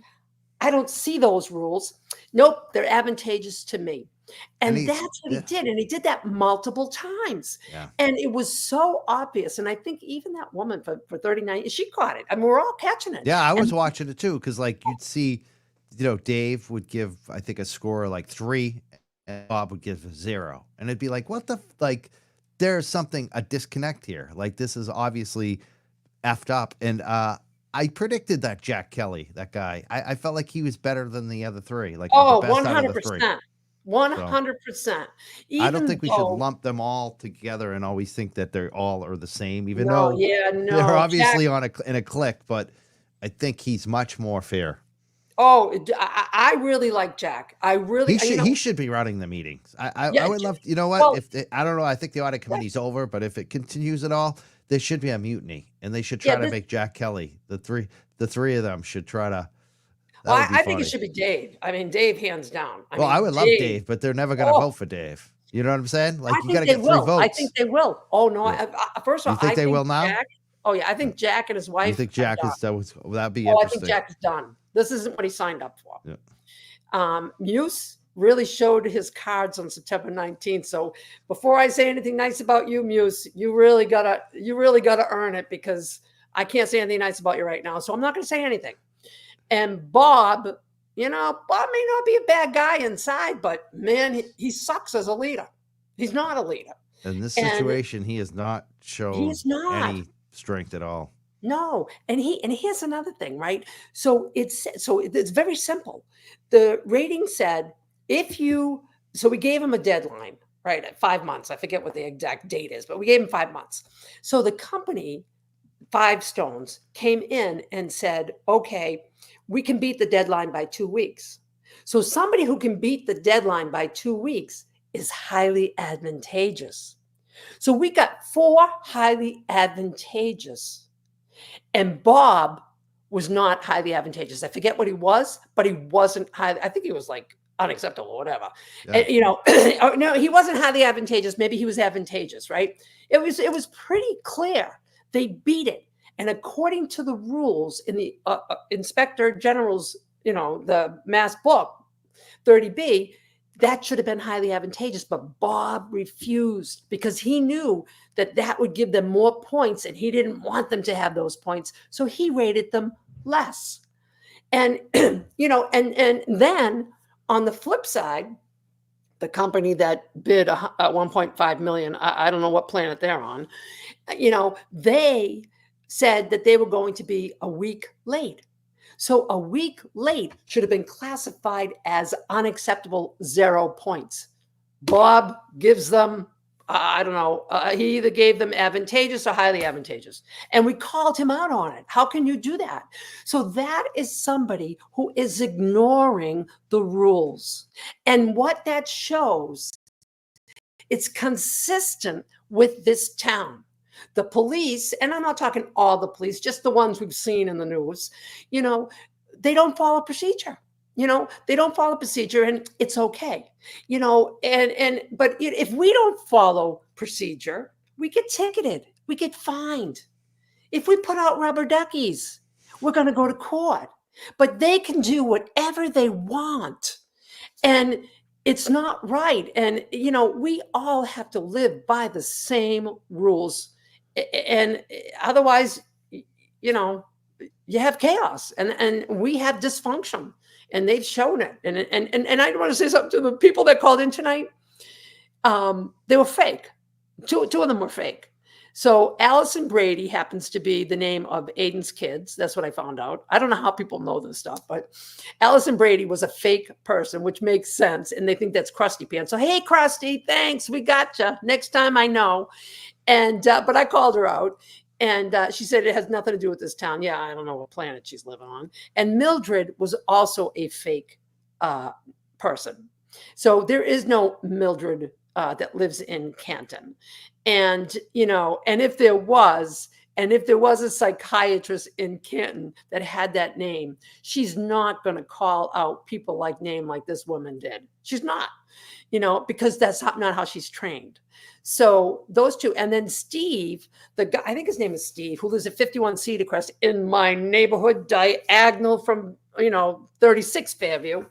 I don't see those rules. Nope, they're advantageous to me. And that's what he did. And he did that multiple times. Yeah. And it was so obvious. And I think even that woman for 39, she caught it. I mean, we're all catching it. Yeah, I was watching it too. Cause like you'd see, Dave would give, I think, a score of like 3 and Bob would give 0. And it'd be like, what the, there's a disconnect here. Like this is obviously effed up. And I predicted that Jack Kelly, that guy, I felt like he was better than the other 3. Like, oh, the best 100%. Out of the 3. 100%. I don't think we should lump them all together and always think that they're all are the same, even though they're obviously in a clique, but I think he's much more fair. Oh, I really like Jack. I really he should be running the meetings. I would love you know what? Well, I don't know, I think the audit committee's over, but if it continues at all, there should be a mutiny and they should try to make Jack Kelly. The three of them should try to. Well, I think it should be Dave. I mean, Dave hands down. I would love Dave, but they're never going to vote for Dave. You know what I'm saying? Like you got to get 3 votes. I think they will. Oh no! First of all, you think they will now? Jack, I think Jack and his wife. You think Jack is that'd be interesting? I think Jack is done. This isn't what he signed up for. Yeah. Muse really showed his cards on September 19th. So before I say anything nice about you, Muse, you really gotta earn it, because I can't say anything nice about you right now. So I'm not going to say anything. And Bob, Bob may not be a bad guy inside, but man, he sucks as a leader. He's not a leader. In this situation, he has not shown any strength at all. No. And here's another thing, right? So it's very simple. The rating said, so we gave him a deadline, right? At 5 months. I forget what the exact date is, but we gave him 5 months. So the company, 5 Stones, came in and said, okay, we can beat the deadline by 2 weeks. So somebody who can beat the deadline by 2 weeks is highly advantageous. So we got 4 highly advantageous. And Bob was not highly advantageous. I forget what he was, but he wasn't highly, I think he was like unacceptable or whatever. Yeah. And, no, he wasn't highly advantageous. Maybe he was advantageous, right? It was pretty clear. They beat it. And according to the rules in the Inspector General's, the Mass Book, 30B, that should have been highly advantageous. But Bob refused because he knew that would give them more points, and he didn't want them to have those points. So he rated them less. And, and then on the flip side, the company that bid 1.5 million, I don't know what planet they're on, they said that they were going to be a week late. So a week late should have been classified as unacceptable, 0 points. Bob gives them, I don't know, he either gave them advantageous or highly advantageous. And we called him out on it. How can you do that? So that is somebody who is ignoring the rules. And what that shows, it's consistent with this town. The police, and I'm not talking all the police, just the ones we've seen in the news, they don't follow procedure. They don't follow procedure, and it's okay. But if we don't follow procedure, we get ticketed, we get fined. If we put out rubber duckies, we're going to go to court. But they can do whatever they want, and it's not right. And we all have to live by the same rules, and otherwise, you have chaos, and we have dysfunction, and they've shown it. And I want to say something to the people that called in tonight. They were fake. Two of them were fake. So Allison Brady happens to be the name of Aiden's kids. That's what I found out. I don't know how people know this stuff, but Allison Brady was a fake person, which makes sense. And they think that's Krusty Pants. So, hey, Krusty, thanks. We got you. Next time I know. And but I called her out. And she said it has nothing to do with this town. Yeah, I don't know what planet she's living on. And Mildred was also a fake person. So there is no Mildred that lives in Canton. And, and if there was a psychiatrist in Canton that had that name, she's not going to call out people like this woman did. She's not, because that's not how she's trained. So those two, and then Steve, the guy, I think his name is Steve, who lives at 51 Cedar Crest in my neighborhood, diagonal from, 36 Fairview,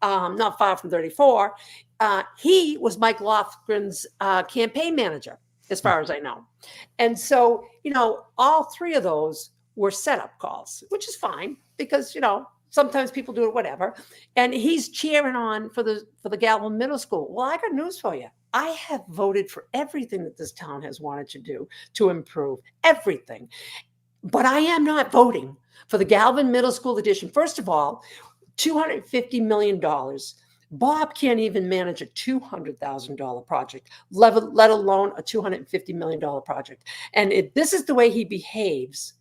not far from 34. He was Mike Lofgren's campaign manager, as far as I know. And so, all three of those were setup calls, which is fine because, sometimes people do it, whatever. And he's cheering on for the Galvin Middle School. Well, I got news for you. I have voted for everything that this town has wanted to do to improve everything. But I am not voting for the Galvin Middle School addition. First of all, $250 million. Bob can't even manage a $200,000 project, let alone a $250 million project. And if this is the way he behaves,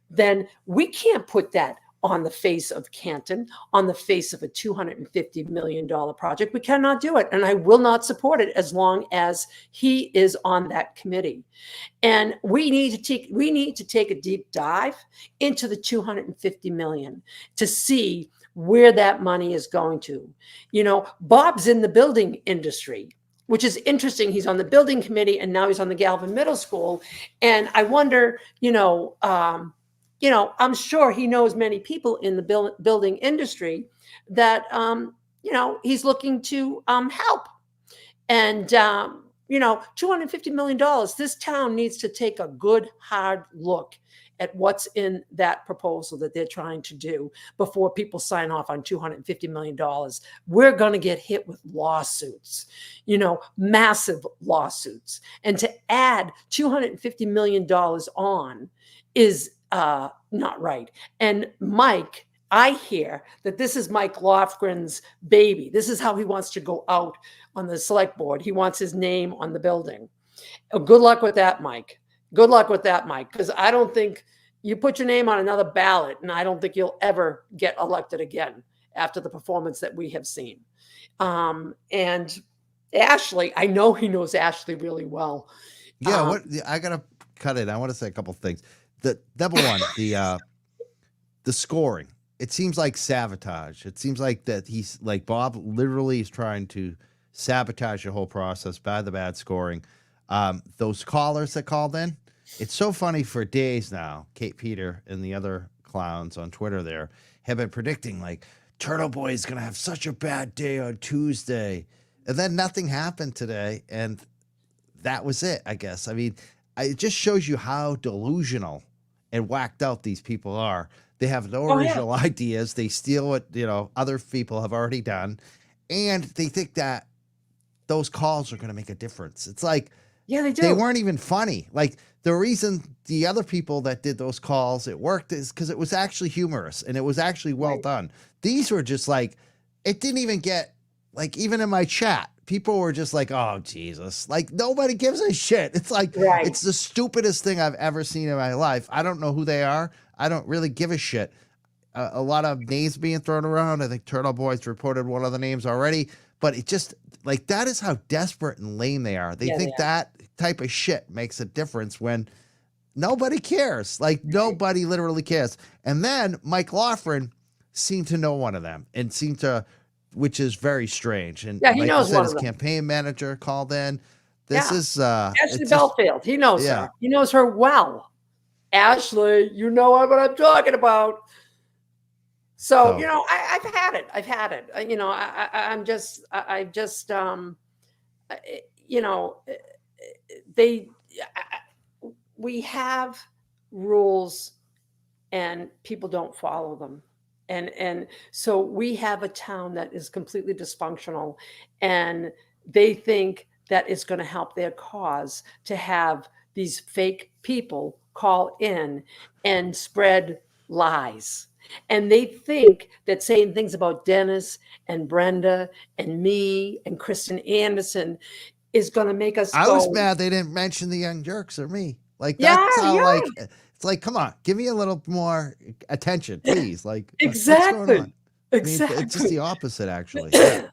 then we can't put that on the face of Canton, on the face of a $250 million project. We cannot do it. And I will not support it as long as he is on that committee. And we need to take a deep dive into the $250 million to see where that money is going to. Bob's in the building industry, which is interesting. He's on the building committee and now he's on the Galvin Middle School. And I wonder, I'm sure he knows many people in the building industry that, he's looking to help. And, $250 million, this town needs to take a good, hard look at what's in that proposal that they're trying to do before people sign off on $250 million. We're going to get hit with lawsuits, massive lawsuits. And to add $250 million on is not right. And Mike, I hear that this is Mike Lofgren's baby. This is how he wants to go out on the select board. He wants his name on the building. Good luck with that, Mike. Good luck with that, Mike, because I don't think you put your name on another ballot, and I don't think you'll ever get elected again after the performance that we have seen. And Ashley, I know he knows Ashley really well. Yeah, I gotta cut it. I want to say a couple things. The number one, the scoring. It seems like sabotage. It seems like that he's like Bob literally is trying to sabotage the whole process by the bad scoring. Those callers that called in, it's so funny for days now. Kate Peter and the other clowns on Twitter there have been predicting like Turtle Boy is going to have such a bad day on Tuesday. And then nothing happened today. And that was it, I guess. I mean, it just shows you how delusional and whacked out these people are. They have no original ideas. They steal what, other people have already done. And they think that those calls are going to make a difference. It's like, yeah, they do. They weren't even funny. Like the reason the other people that did those calls, it worked is because it was actually humorous and it was actually well done. These were just like, it didn't even get like, even in my chat, people were just like, oh, Jesus, like nobody gives a shit. It's like, it's the stupidest thing I've ever seen in my life. I don't know who they are. I don't really give a shit. A lot of names being thrown around. I think Turtle Boy's reported one of the names already, but it just like, that is how desperate and lame they are. They think that type of shit makes a difference when nobody cares. Like nobody literally cares. And then Mike Lofgren, seem to know one of them and seem to, which is very strange. And Yeah, he like you knows said, one his of them. campaign manager called in. This Yeah. is Ashley it's just, Belfield, he knows yeah. her. He knows her well. Ashley, you know what I'm talking about. So, you know, I've had it. I've had it. You know, I'm just, you know, we have rules and people don't follow them. And so we have a town that is completely dysfunctional, and they think that it's going to help their cause to have these fake people call in and spread lies. And they think that saying things about Dennis and Brenda and me and Kristen Anderson is going to make us I go. was mad they didn't mention the Young Jerks or me. Like Yeah, that's how yeah. like it's like, come on, give me a little more attention, please. Like what's Exactly. going on? I mean, Exactly. it's just the opposite, actually. Yeah.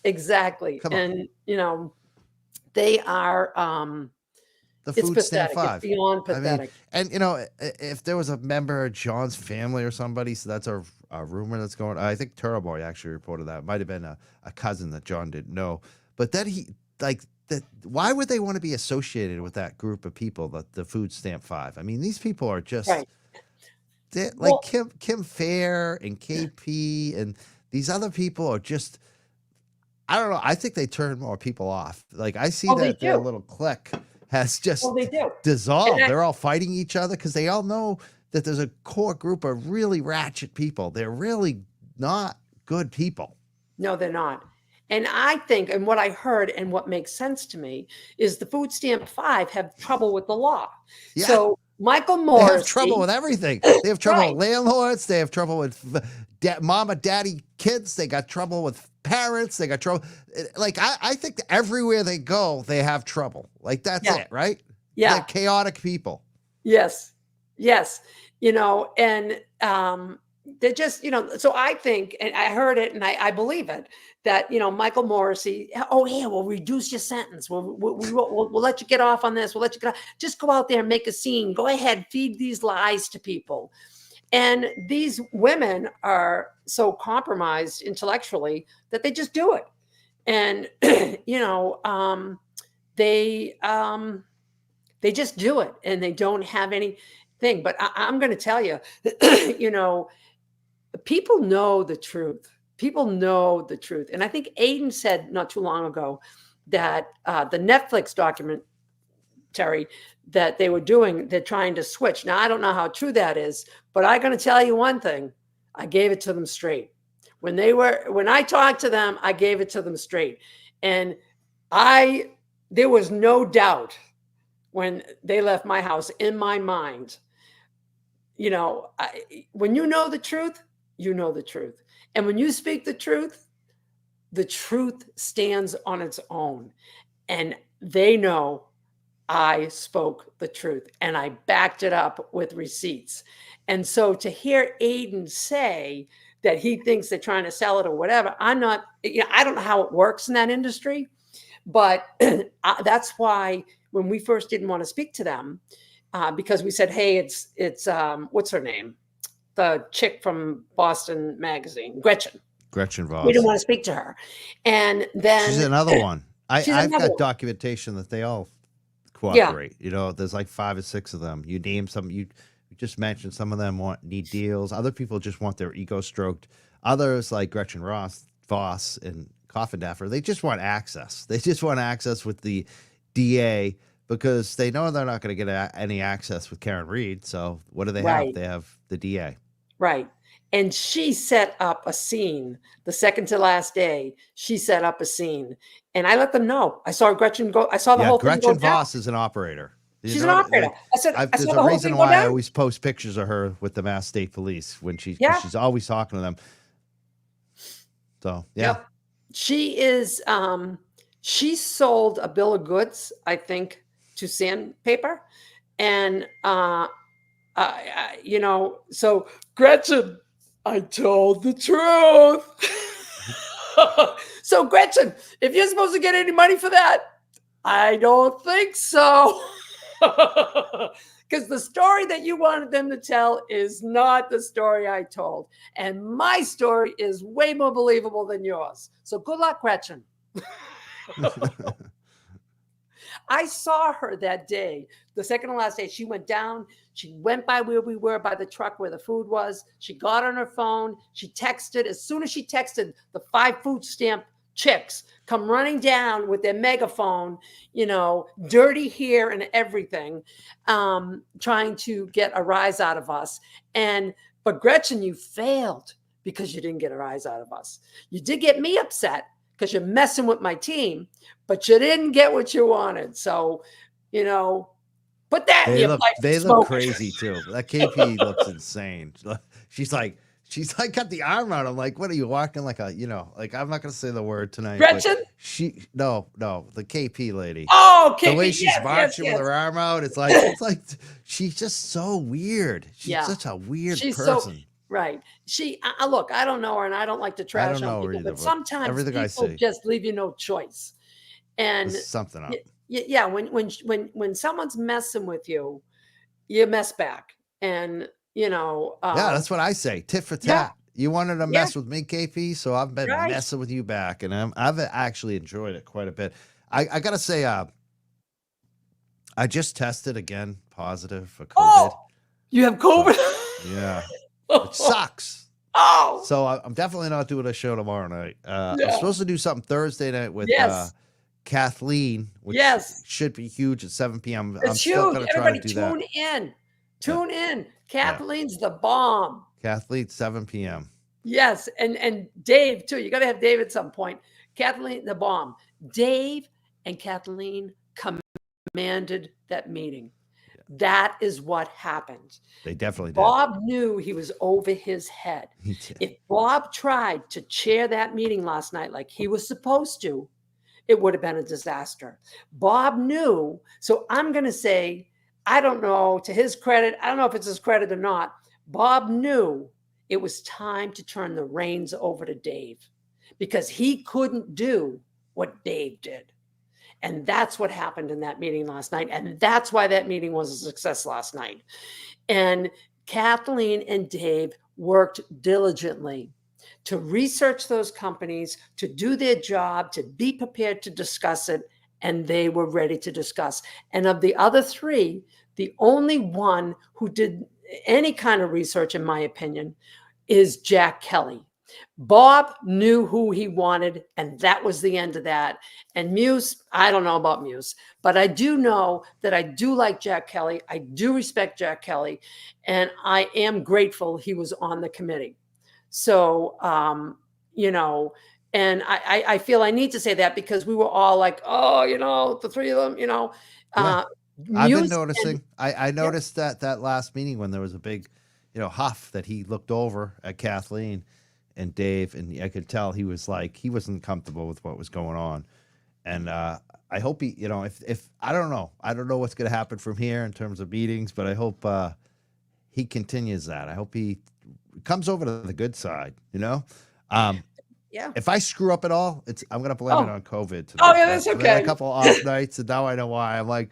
Exactly. Come on. And you know, they are The it's food stamp pathetic. 5. It's beyond I mean, pathetic. and you know, if there was a member of John's family or somebody, so that's a rumor that's going. I think Turtle Boy actually reported that. It might have been a cousin that John didn't know, but that he like that. Why would they want to be associated with that group of people? The food stamp 5. I mean, these people are just Right. like Kim Fair and KP and these other people are just. I don't know. I think they turn more people off. Like I see that their little clique has just they do. dissolved. And They're all fighting each other because they all know that there's a core group of really ratchet people. They're really not good people. No, they're not. And I think, and what I heard and what makes sense to me is the food stamp 5 have trouble with the law. Yeah. So Michael They Morris have trouble with everything. They have trouble Right. with landlords. They have trouble with mama, daddy, kids. They got trouble with parents. They got trouble. Like, I think that everywhere they go, they have trouble. Like, that's Yeah. it, right? Yeah. They're chaotic people. Yes. Yes. You know, and they're just, you know, so I think, and I heard it and I believe it, that, you know, Michael Morrissey, oh, yeah, we'll reduce your sentence. We'll let you get off on this. We'll let you get off. Just go out there and make a scene. Go ahead, feed these lies to people. And these women are so compromised intellectually that they just do it. And, you know, they just do it and they don't have anything. But I'm going to tell you, you know, people know the truth. People know the truth. And I think Aiden said not too long ago that the Netflix documentary that they were doing, they're trying to switch. Now, I don't know how true that is, but I'm going to tell you one thing. I gave it to them straight. When I talked to them, I gave it to them straight. And there was no doubt when they left my house in my mind. You know, when you know the truth, you know the truth. And when you speak the truth stands on its own. And they know I spoke the truth and I backed it up with receipts. And so to hear Aiden say that he thinks they're trying to sell it or whatever, I don't know how it works in that industry, but that's why when we first didn't want to speak to them, because we said, hey, it's what's her name? The chick from Boston Magazine, Gretchen Voss. We didn't want to speak to her. And then She's another one. I've another got one. documentation that they all cooperate. You know, there's like 5 or 6 of them. You name some, you just mentioned some of them need deals. Other people just want their ego stroked. Others like Gretchen Voss and Coffin Daffer, they just want access. They just want access with the DA because they know they're not going to get any access with Karen Reed. So what do they Right. have? They have the DA. Right. And she set up a scene the second to last day. She set up a scene and I let them know. I saw Gretchen go. I saw the whole thing go Gretchen down. Voss is an operator. You She's know, an operator. like, I said, I there's saw a the whole reason thing go why I down. always post pictures of her with the Mass State Police when 'cause Yeah. she's always talking to them. So yeah. Yep. She is, she sold a bill of goods, I think, to Sandpaper. And, you know, so Gretchen, I told the truth. So Gretchen, if you're supposed to get any money for that, I don't think so. Because the story that you wanted them to tell is not the story I told. And my story is way more believable than yours. So good luck, Gretchen. I saw her that day, the second to last day. She went down. She went by where we were, by the truck where the food was. She got on her phone. She texted. As soon as she texted, the 5 food stamp chicks come running down with their megaphone, dirty hair and everything, trying to get a rise out of us. But Gretchen, you failed because you didn't get a rise out of us. You did get me upset because you're messing with my team, but you didn't get what you wanted. So, put that in your pipe and They smoke look it. crazy too. That KP looks insane. She's like got the arm out. I'm like, what are you walking like like I'm not gonna say the word tonight. Gretchen? No, the KP lady. Oh, KP. The way she's marching with yes. her arm out, it's like she's just so weird. She's such a weird person. Right. Look, I don't know her and I don't like to trash know on her people, either, but but sometimes everything I people see. just leave you no choice. And There's something up. yeah, when someone's messing with you, you mess back. And Yeah, that's what I say. Tit for tat. You wanted to mess with me, KP, so I've been messing with you back, and I've actually enjoyed it quite a bit. I gotta say, I just tested again positive for COVID. Oh, you have COVID? Yeah, it sucks. Oh, so I'm definitely not doing a show tomorrow night. I'm supposed to do something Thursday night with Kathleen, which should be huge at 7 p.m. It's I'm still huge. gonna try Everybody to do that. tune in. Tune in. Kathleen's the bomb. Kathleen, 7 p.m. Yes, and Dave too. You got to have Dave at some point. Kathleen, the bomb. Dave and Kathleen commanded that meeting. That is what happened. They definitely did. Bob knew he was over his head. If Bob tried to chair that meeting last night like he was supposed to, it would have been a disaster. Bob knew. So I'm going to say, I don't know, to his credit, I don't know if it's his credit or not. Bob knew it was time to turn the reins over to Dave because he couldn't do what Dave did. And that's what happened in that meeting last night. And that's why that meeting was a success last night. And Kathleen and Dave worked diligently to research those companies, to do their job, to be prepared to discuss it. And they were ready to discuss. And of the other 3, the only one who did any kind of research, in my opinion, is Jack Kelly. Bob knew who he wanted, and that was the end of that. And Muse, I don't know about Muse, but I do know that I do like Jack Kelly. I do respect Jack Kelly, and I am grateful he was on the committee. So, and I feel I need to say that because we were all like, oh, the 3 of them, I've been noticing. I noticed that last meeting when there was a big, huff that he looked over at Kathleen and Dave, and I could tell he wasn't comfortable with what was going on. And I hope he, if I don't know what's going to happen from here in terms of meetings, but I hope he continues that. I hope he comes over to the good side, If I screw up at all, I'm going to blame it on COVID. Tonight. Oh, yeah, that's I've okay. had a couple off nights, and now I know why. I'm like,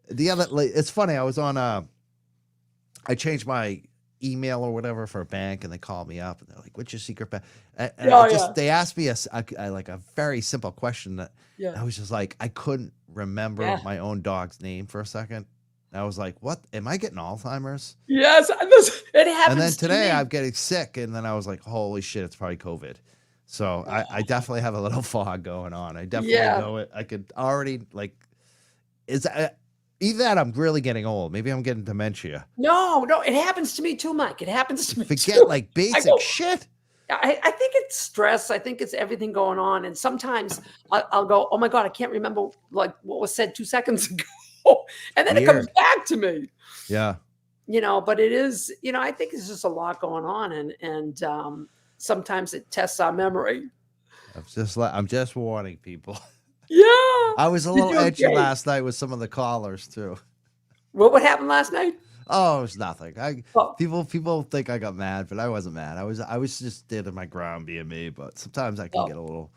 it's funny. I was on I changed my email or whatever for a bank, and they called me up and they're like, "What's your secret bank?" And they asked me a very simple question that I was just like, I couldn't remember my own dog's name for a second. I was like, "What? Am I getting Alzheimer's?" Yes, it happens. And then today to me. I'm getting sick, and then I was like, "Holy shit, it's probably COVID." So I definitely have a little fog going on. I definitely know it. I could already either that I'm really getting old. Maybe I'm getting dementia. No, it happens to me too, Mike. It happens to me Forget too. like basic shit. I think it's stress. I think it's everything going on. And sometimes I'll go, oh my God, I can't remember like what was said 2 seconds ago. And then it comes back to me. Yeah. But it is, I think it's just a lot going on. And sometimes it tests our memory. I'm just warning people. Yeah. I was a little edgy last night with some of the callers too. What happened last night? Oh, it was nothing. People think I got mad, but I wasn't mad. I was just standing my ground being me, but sometimes I can get a little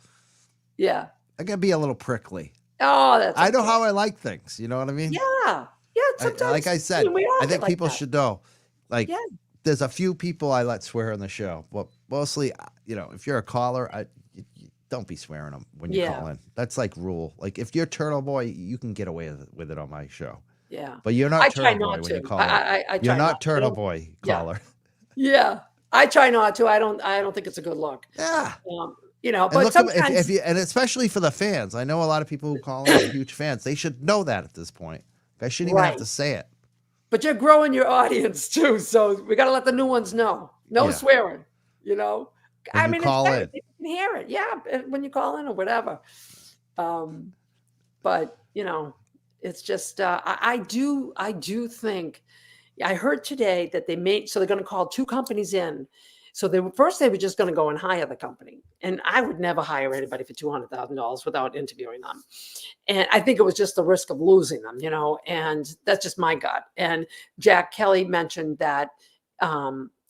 I can be a little prickly. Oh, that's I know how I like things, you know what I mean? Yeah. Yeah, Like I said, we all I get think like people that. should know. Like, Yeah. there's a few people I let swear on the show. Well, mostly, if you're a caller, you don't be swearing them when you Yeah. call in. That's like rule. Like, if you're Turtle Boy, you can get away with it on my show. Yeah. But you're I not try Turtle Boy not when you to. call in. I You're try not to. Turtle Boy Yeah. caller. Yeah. I try not to. I don't think it's a good look. Yeah. But And look, sometimes if you, and especially for the fans, I know a lot of people who call in are huge fans. They should know that at this point. I shouldn't even have to say it. But you're growing your audience too, so we got to let the new ones know. No Yeah. swearing, When I you mean, call it's better in. if you can hear it. Yeah, when you call in or whatever. But it's just I do think I heard today that they're going to call 2 companies in. So they were just going to go and hire the company, and I would never hire anybody for $200,000 without interviewing them. And I think it was just the risk of losing them, and that's just my gut. And Jack Kelly mentioned that,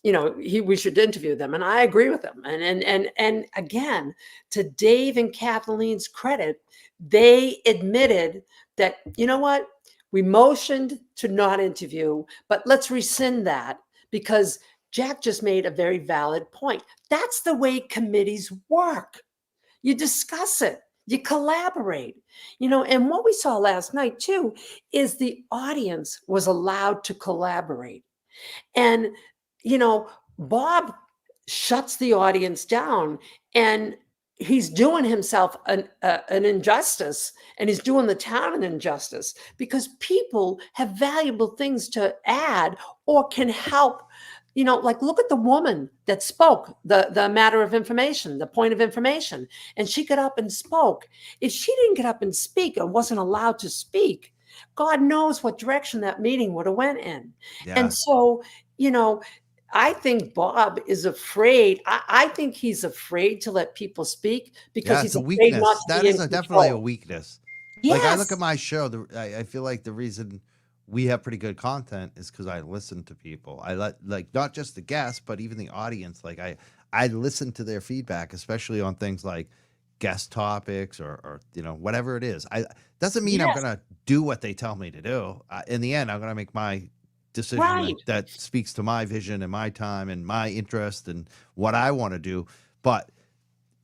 we should interview them, and I agree with him. And again, to Dave and Kathleen's credit, they admitted that, you know what, we motioned to not interview, but let's rescind that because Jack just made a very valid point. That's the way committees work. You discuss it, you collaborate, and what we saw last night too is the audience was allowed to collaborate. And, Bob shuts the audience down, and he's doing himself an injustice, and he's doing the town an injustice because people have valuable things to add or can help. Like look at the woman that spoke, the matter of information, the point of information, and she got up and spoke. If she didn't get up and speak or wasn't allowed to speak, God knows what direction that meeting would have went in. Yeah. And so, I think Bob is afraid. I think he's afraid to let people speak because Yeah, he's it's a afraid weakness. not to That be is in definitely a control. weakness. Yes. Like I look at my show, I feel like the reason we have pretty good content is because I listen to people. I like not just the guests, but even the audience. Like I listen to their feedback, especially on things like guest topics or whatever it is. Doesn't mean I'm Yes. gonna do what they tell me to do. In the end, I'm gonna make my decision Right. that speaks to my vision and my time and my interest and what I want to do. But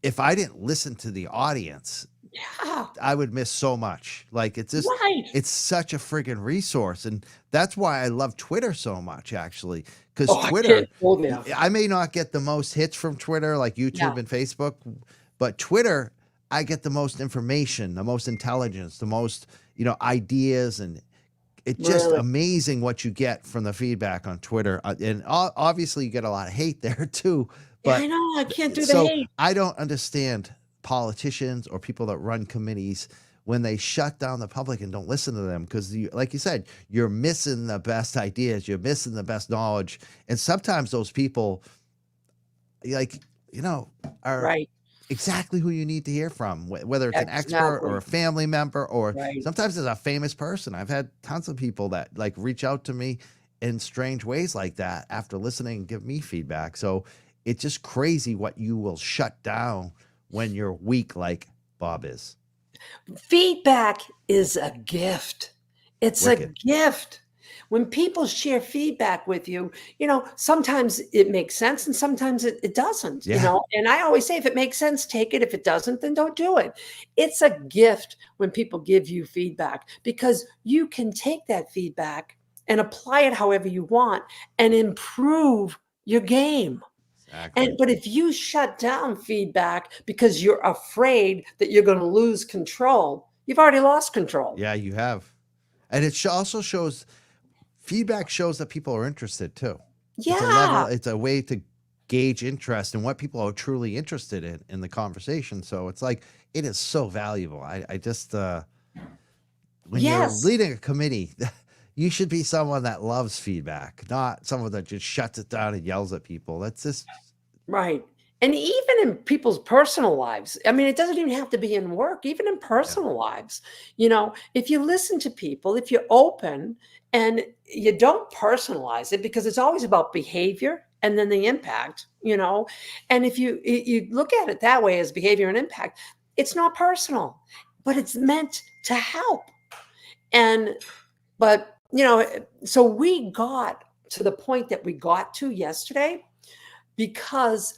if I didn't listen to the audience, Yeah. I would miss so much. Like it's just, Right. it's such a friggin' resource. And that's why I love Twitter so much, actually. Because Oh, I Twitter, can't go there. I may not get the most hits from Twitter like YouTube Yeah. and Facebook, but Twitter, I get the most information, the most intelligence, the most, ideas. And it's just Really? amazing what you get from the feedback on Twitter. And obviously you get a lot of hate there too. Yeah, But I know. I can't do the so hate. I don't understand politicians or people that run committees when they shut down the public and don't listen to them because, like you said, you're missing the best ideas, you're missing the best knowledge, and sometimes those people, are Right. exactly who you need to hear from, whether it's an expert or a family member or Right. sometimes it's a famous person. I've had tons of people that reach out to me in strange ways like that after listening and give me feedback. So it's just crazy what you will shut down when you're weak like Bob is. Feedback is a gift. It's a Wicked. gift. When people share feedback with you, sometimes it makes sense and sometimes it doesn't, Yeah. And I always say, if it makes sense, take it. If it doesn't, then don't do it. It's a gift when people give you feedback because you can take that feedback and apply it however you want and improve your game. Exactly. But if you shut down feedback because you're afraid that you're going to lose control, you've already lost control. Yeah, you have. And it also shows, feedback shows that people are interested too. Yeah. It's a way to gauge interest and what people are truly interested in the conversation. So it's like, it is so valuable. I just, when Yes. you're leading a committee, you should be someone that loves feedback, not someone that just shuts it down and yells at people. That's just Right. And even in people's personal lives, I mean, it doesn't even have to be in work, even in personal lives. If you listen to people, if you're open and you don't personalize it because it's always about behavior and then the impact, and if you look at it that way as behavior and impact, it's not personal, but it's meant to help. But you know, so we got to the point that we got to yesterday because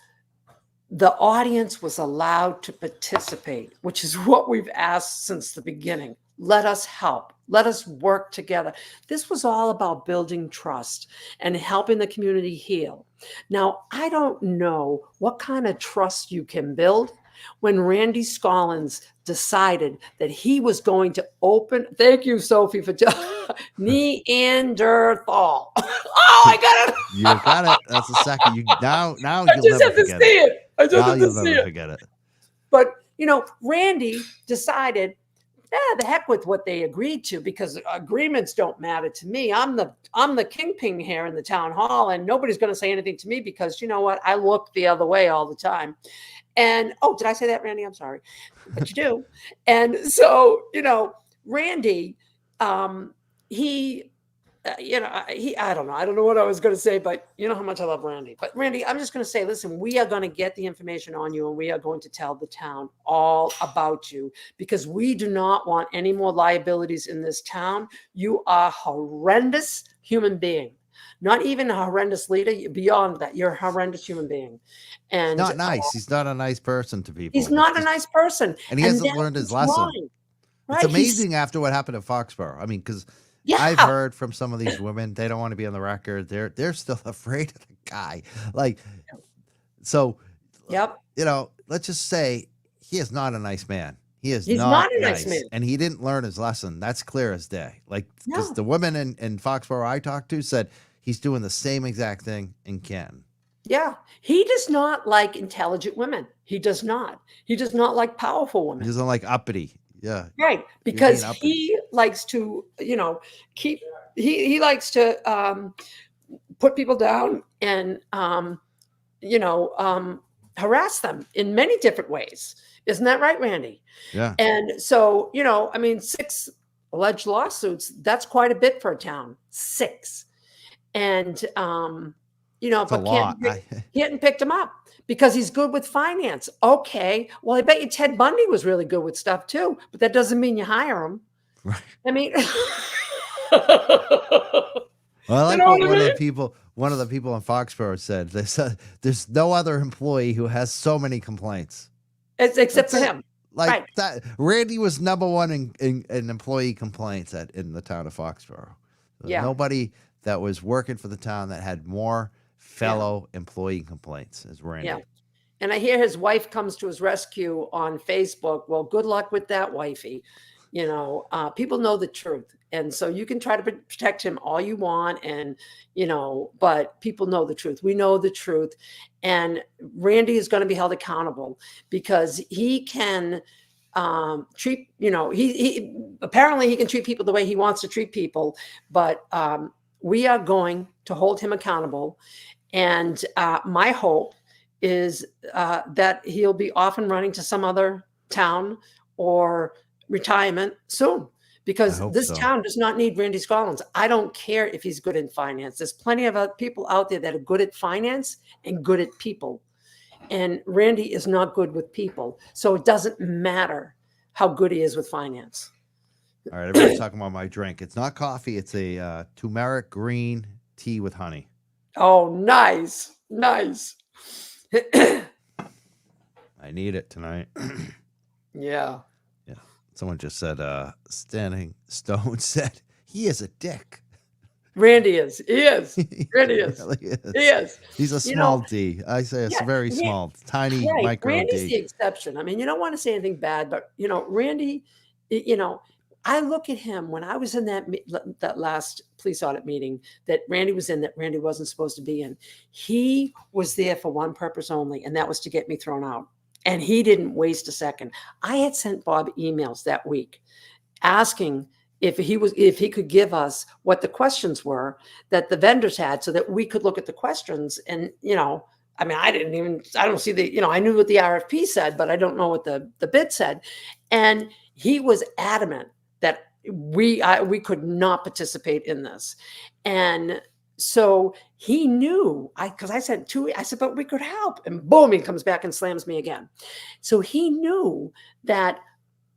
the audience was allowed to participate, which is what we've asked since the beginning. Let us help. Let us work together. This was all about building trust and helping the community heal. Now, I don't know what kind of trust you can build when Randy Scollins decided that he was going to open, thank you, Sophie, for Neanderthal. Oh, I got it. You got it. That's the second. You now I you'll just never have to forget see it. it. I just Now have to you'll see never it. forget it. But, you know, Randy decided, the heck with what they agreed to, because agreements don't matter to me. I'm the kingpin here in the town hall, and nobody's going to say anything to me because, you know what, I look the other way all the time. And, oh, did I say that, Randy? I'm sorry, but you do. And so, you know, Randy, I don't know. I don't know what I was going to say, but you know how much I love Randy. But Randy, I'm just going to say, listen, we are going to get the information on you, and we are going to tell the town all about you, because we do not want any more liabilities in this town. You are a horrendous human being, not even a horrendous leader. Beyond that, you're a horrendous human being. And Not nice. He's not a nice person to people. he's not a nice person. And he hasn't that learned his is lesson. wrong. It's Right? amazing after what happened in Foxborough. I mean, because I've heard from some of these women, they don't want to be on the record. They're still afraid of the guy. Like, so, yep. You know, let's just say he is not a nice man. He's not a nice man. And he didn't learn his lesson. That's clear as day. Like, because the women in Foxborough I talked to said he's doing the same exact thing in Canton. Yeah, he does not like intelligent women. He does not. He does not like powerful women. He doesn't like uppity. Yeah. Right. Because he likes to, you know, he likes to put people down and, harass them in many different ways. Isn't that right, Randy? Yeah. And so, you know, I mean, 6 alleged lawsuits, that's quite a bit for a town. 6. And, but Canton picked him up because he's good with finance. Okay. Well, I bet you Ted Bundy was really good with stuff too, but that doesn't mean you hire him. Right. I mean, well, I like what one of the people in Foxborough said. They said there's no other employee who has so many complaints. Except for him. Like that, Randy was #1 in employee complaints in the town of Foxborough. Yeah. Nobody that was working for the town that had more fellow employee complaints as Randy. Yeah. And I hear his wife comes to his rescue on Facebook. Well, good luck with that, wifey. You know, people know the truth. And so you can try to protect him all you want. And, you know, but people know the truth. We know the truth. And Randy is going to be held accountable because he can treat, you know, he apparently he can treat people the way he wants to treat people. But we are going to hold him accountable. And my hope is that he'll be off and running to some other town or retirement soon, because this town does not need Randy Scollins. I don't care if he's good in finance. There's plenty of other people out there that are good at finance and good at people. And Randy is not good with people. So it doesn't matter how good he is with finance. All right, everybody's talking about my drink. It's not coffee. It's a turmeric green tea with honey. Oh, nice. Nice. I need it tonight. Yeah. Yeah. Someone just said, Standing Stone said, he is a dick. Randy is. He is. Randy is. Really is. He is. He's a small D. I say it's very small, tiny micro Randy's D. the exception. I mean, you don't want to say anything bad, but, you know, Randy, you know, I look at him when I was in that last police audit meeting that Randy was in, that Randy wasn't supposed to be in. He was there for one purpose only, and that was to get me thrown out. And he didn't waste a second. I had sent Bob emails that week asking if he could give us what the questions were that the vendors had so that we could look at the questions. And, you know, I mean, I don't see I knew what the RFP said, but I don't know what the bid said. And he was adamant that we could not participate in this. And so he knew, because I said, but we could help. And boom, he comes back and slams me again. So he knew that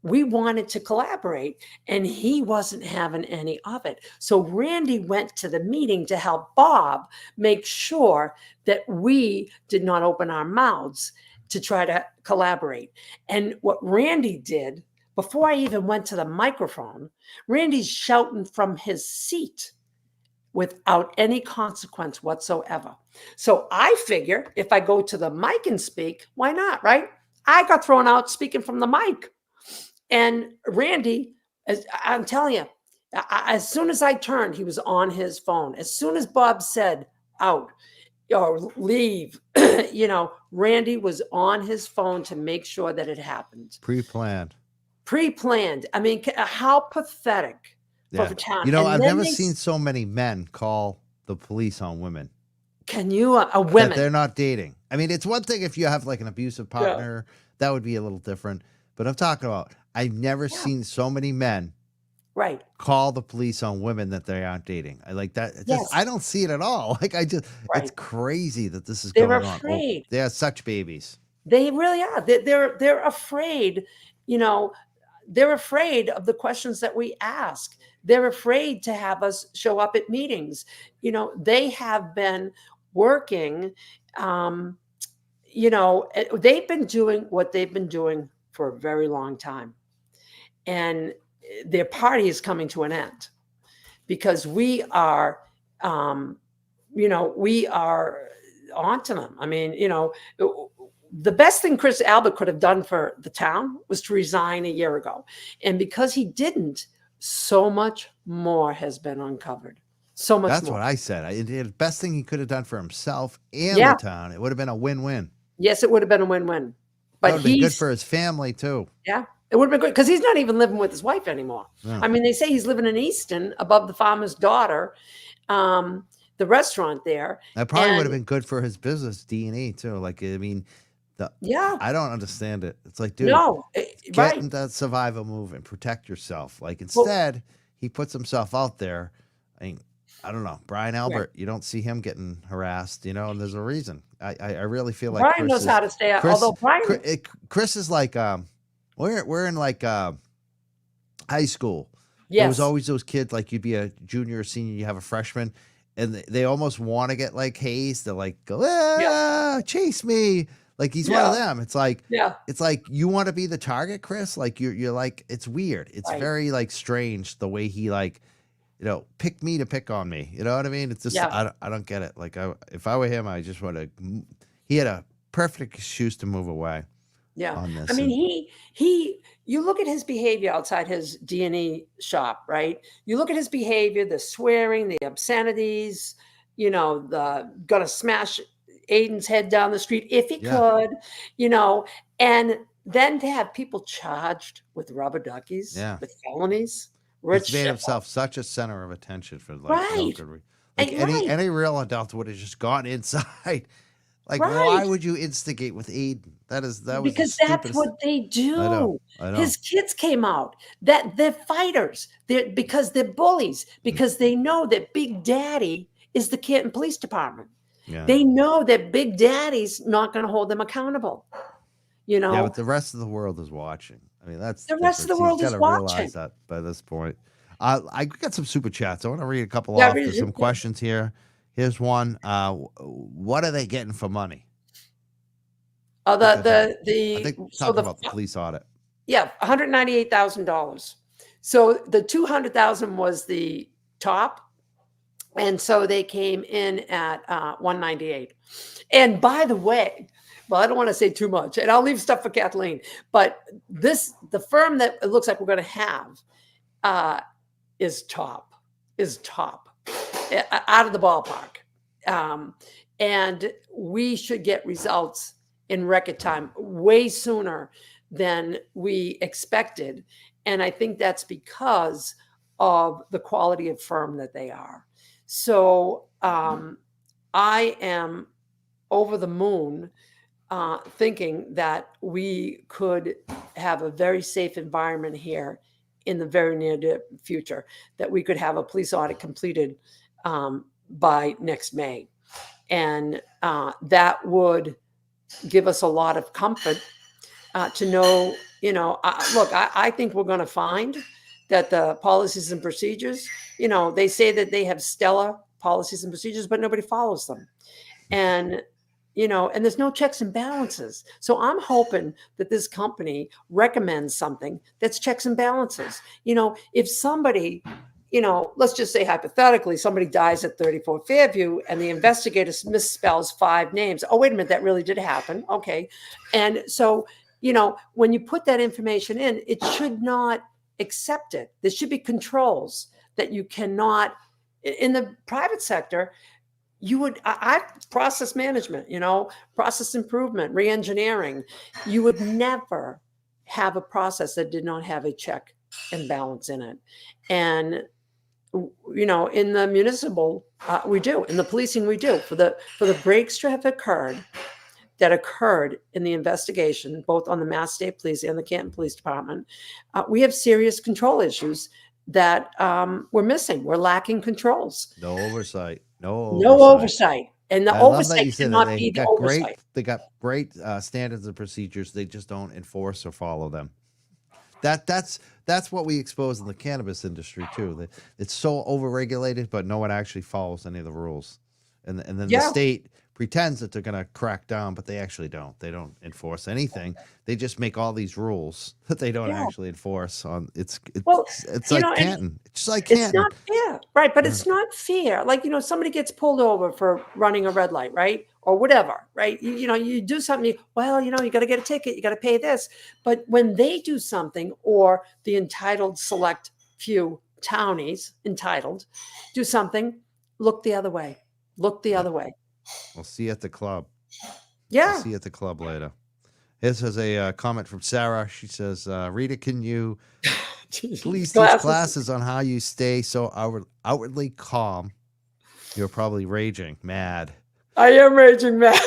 we wanted to collaborate and he wasn't having any of it. So Randy went to the meeting to help Bob make sure that we did not open our mouths to try to collaborate. And what Randy did, before I even went to the microphone, Randy's shouting from his seat without any consequence whatsoever. So I figure if I go to the mic and speak, why not, right? I got thrown out speaking from the mic. And Randy, I'm telling you, as soon as I turned, he was on his phone. As soon as Bob said out or leave, Randy was on his phone to make sure that it happened. Pre-planned. Pre-planned. I mean, how pathetic for the town. And I've then never seen so many men call the police on women. Can you, That women? they're not dating. I mean, it's one thing if you have like an abusive partner, that would be a little different. But I'm talking about, I've never seen so many men call the police on women that they aren't dating. I like that. I don't see it at all. Like it's crazy that this is going on. Afraid. They are such babies. They really are. They're afraid, they're afraid of the questions that we ask. They're afraid to have us show up at meetings. They have been working, they've been doing what they've been doing for a very long time. And their party is coming to an end because we are, we are onto them. I mean, the best thing Chris Albert could have done for the town was to resign a year ago. And because he didn't, so much more has been uncovered. So much That's more. what I said. The best thing he could have done for himself and the town. It would have been a win-win. Yes, it would have been a win-win. But that would have been good for his family too. Yeah, it would have been good because he's not even living with his wife anymore. No. I mean, they say he's living in Easton above the farmer's daughter, the restaurant there. That probably would have been good for his business, D&E too. Like, I mean, I don't understand it. It's like, dude, get in that survival move and protect yourself. Like instead, he puts himself out there. I mean, I don't know, Brian Albert. You don't see him getting harassed, and there's a reason. I really feel like Brian knows how to stay out. Although Chris is like, we're in like high school. Yes. There was always those kids, like you'd be a junior or senior, you have a freshman, and they almost want to get like hazed. They're like, go, chase me. Like he's one of them. It's like, you want to be the target, Chris. Like you're like, it's weird. It's very like strange the way he like, pick me to pick on me. You know what I mean? It's just, I don't get it. Like if I were him, I just want to, he had a perfect excuse to move away. Yeah. On this. I mean, you look at his behavior outside his D&E shop, right? You look at his behavior, the swearing, the obscenities, gonna smash Aiden's head down the street if he could, and then to have people charged with rubber duckies, with felonies. He's made himself such a center of attention for like no good reason. Like any real adult would have just gone inside. Like, why would you instigate with Aiden? That was because that's what they do. I know. His kids came out that they're fighters. Because they're bullies. Because they know that Big Daddy is the Canton Police Department. Yeah. They know that Big Daddy's not going to hold them accountable. Yeah, but the rest of the world is watching. I mean, that's the rest of the world is watching. Realize that by this point. I got some super chats. I want to read a couple off. There's some questions here. Here's one. What are they getting for money? I think talking about the police audit. Yeah, $198,000. So the $200,000 was the top, and so they came in at $198,000. And by the way, well, I don't want to say too much, and I'll leave stuff for Kathleen. But the firm that it looks like we're going to have is top out of the ballpark, and we should get results in record time, way sooner than we expected. And I think that's because of the quality of firm that they are. So I am over the moon thinking that we could have a very safe environment here in the very near future, that we could have a police audit completed by next May. And that would give us a lot of comfort to know, look, I think we're going to find that the policies and procedures, they say that they have stellar policies and procedures, but nobody follows them. And, and there's no checks and balances. So I'm hoping that this company recommends something that's checks and balances. If somebody, let's just say hypothetically, somebody dies at 34 Fairview and the investigator misspells 5 names. Oh, wait a minute, that really did happen. Okay. And so, when you put that information in, it should not accept it. There should be controls that you cannot, in the private sector, I process management, process improvement, re-engineering. You would never have a process that did not have a check and balance in it. And, in the municipal, we do, in the policing, we do. For the breaks that occurred in the investigation, both on the Mass State Police and the Canton Police Department, we have serious control issues that we're missing. We're lacking controls. No oversight. No oversight. And the I love that oversight you said cannot that be the got oversight. they got great standards and procedures. They just don't enforce or follow them. That's what we expose in the cannabis industry too. It's so overregulated, but no one actually follows any of the rules. And then the state pretends that they're going to crack down, but they actually don't. They don't enforce anything. They just make all these rules that they don't actually enforce. It's like Canton. It's just like Canton. It's not fair, right? But it's not fair. Like, somebody gets pulled over for running a red light, right? Or whatever, right? You do something, you got to get a ticket, you got to pay this. But when they do something, or the entitled select few townies entitled do something, look the other way. Look the other way. We'll see you at the club. Yeah. We'll see you at the club later. This is a comment from Sarah. She says, Rita, can you please teach classes on how you stay so outwardly calm? You're probably raging mad. I am raging mad.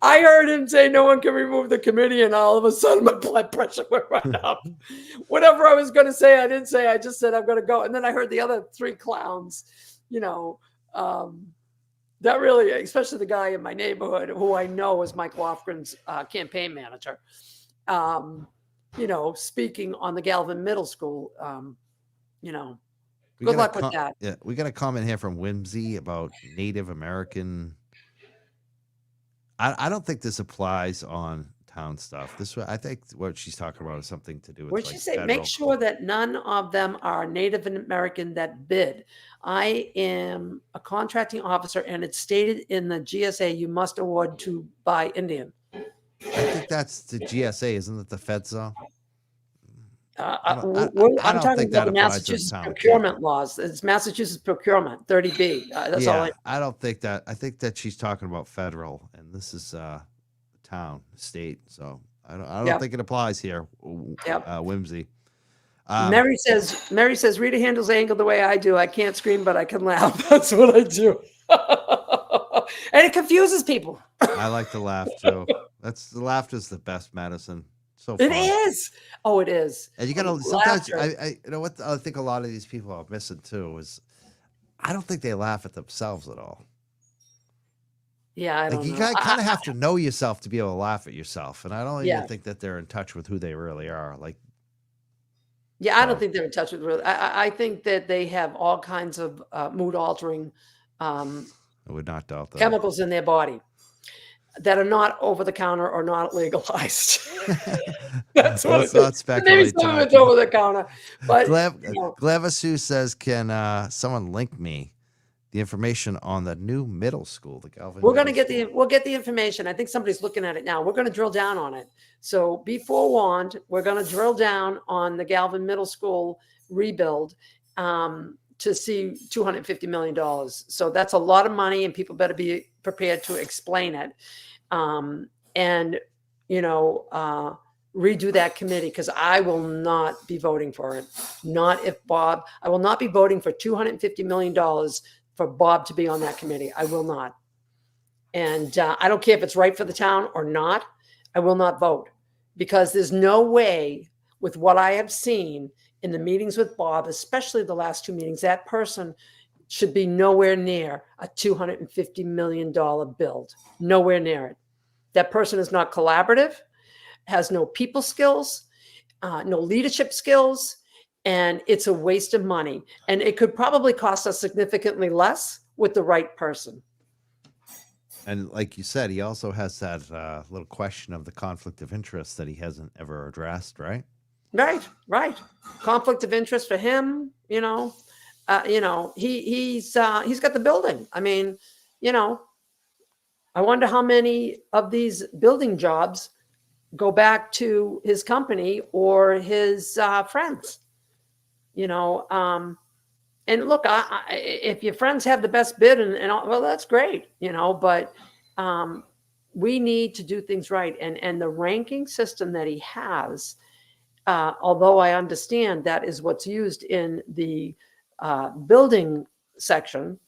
I heard him say no one can remove the committee, and all of a sudden my blood pressure went right up. Whatever I was going to say, I didn't say. I just said I'm going to go. And then I heard the other 3 clowns, that really, especially the guy in my neighborhood who I know is Mike Lofgren's campaign manager, speaking on the Galvin Middle School, good luck with that. Yeah, we got a comment here from Whimsy about Native American. I don't think this applies on town stuff. I think what she's talking about is something to do with. What she say? Make sure that none of them are Native American that bid. I am a contracting officer, and it's stated in the GSA you must award to by Indian. I think that's the GSA, isn't it? The Fed zone. I'm talking about the Massachusetts procurement laws. It's Massachusetts procurement 30B. That's all. I don't think that. I think that she's talking about federal, and this is town, state. So I don't think it applies here. Whimsy. Mary says Rita handles anger the way I do. I can't scream, but I can laugh. That's what I do. And it confuses people. I like to laugh too. The laughter's the best medicine. So fun. It is. Oh, it is. And you gotta sometimes I what I think a lot of these people are missing too is I don't think they laugh at themselves at all. Yeah, I don't know. You kind of have to know yourself to be able to laugh at yourself, and I don't even think that they're in touch with who they really are. I don't think they're in touch with really. I think that they have all kinds of mood altering I would not doubt that. chemicals in their body that are not over the counter or not legalized. That's what Let's not speculate. Maybe some of it's over the counter. But Glevasu says, "Can someone link me the information on the new middle school, the Galvin?" We'll get the information. I think somebody's looking at it now. We're going to drill down on it. So be forewarned. We're going to drill down on the Galvin Middle School rebuild to see $250 million. So that's a lot of money, and people better be prepared to explain it. Redo that committee, because I will not be voting for it. I will not be voting for $250 million for Bob to be on that committee. I will not. And I don't care if it's right for the town or not. I will not vote, because there's no way, with what I have seen in the meetings with Bob, especially the last 2 meetings, that person should be nowhere near a $250 million build. Nowhere near it. That person is not collaborative, has no people skills, no leadership skills, and it's a waste of money. And it could probably cost us significantly less with the right person. And like you said, he also has that little question of the conflict of interest that he hasn't ever addressed, right? Right, right. Conflict of interest for him, he's got the building. I mean, I wonder how many of these building jobs go back to his company or his friends, and look, if your friends have the best bid and all, well, that's great, but we need to do things right. And the ranking system that he has, although I understand that is what's used in the building section,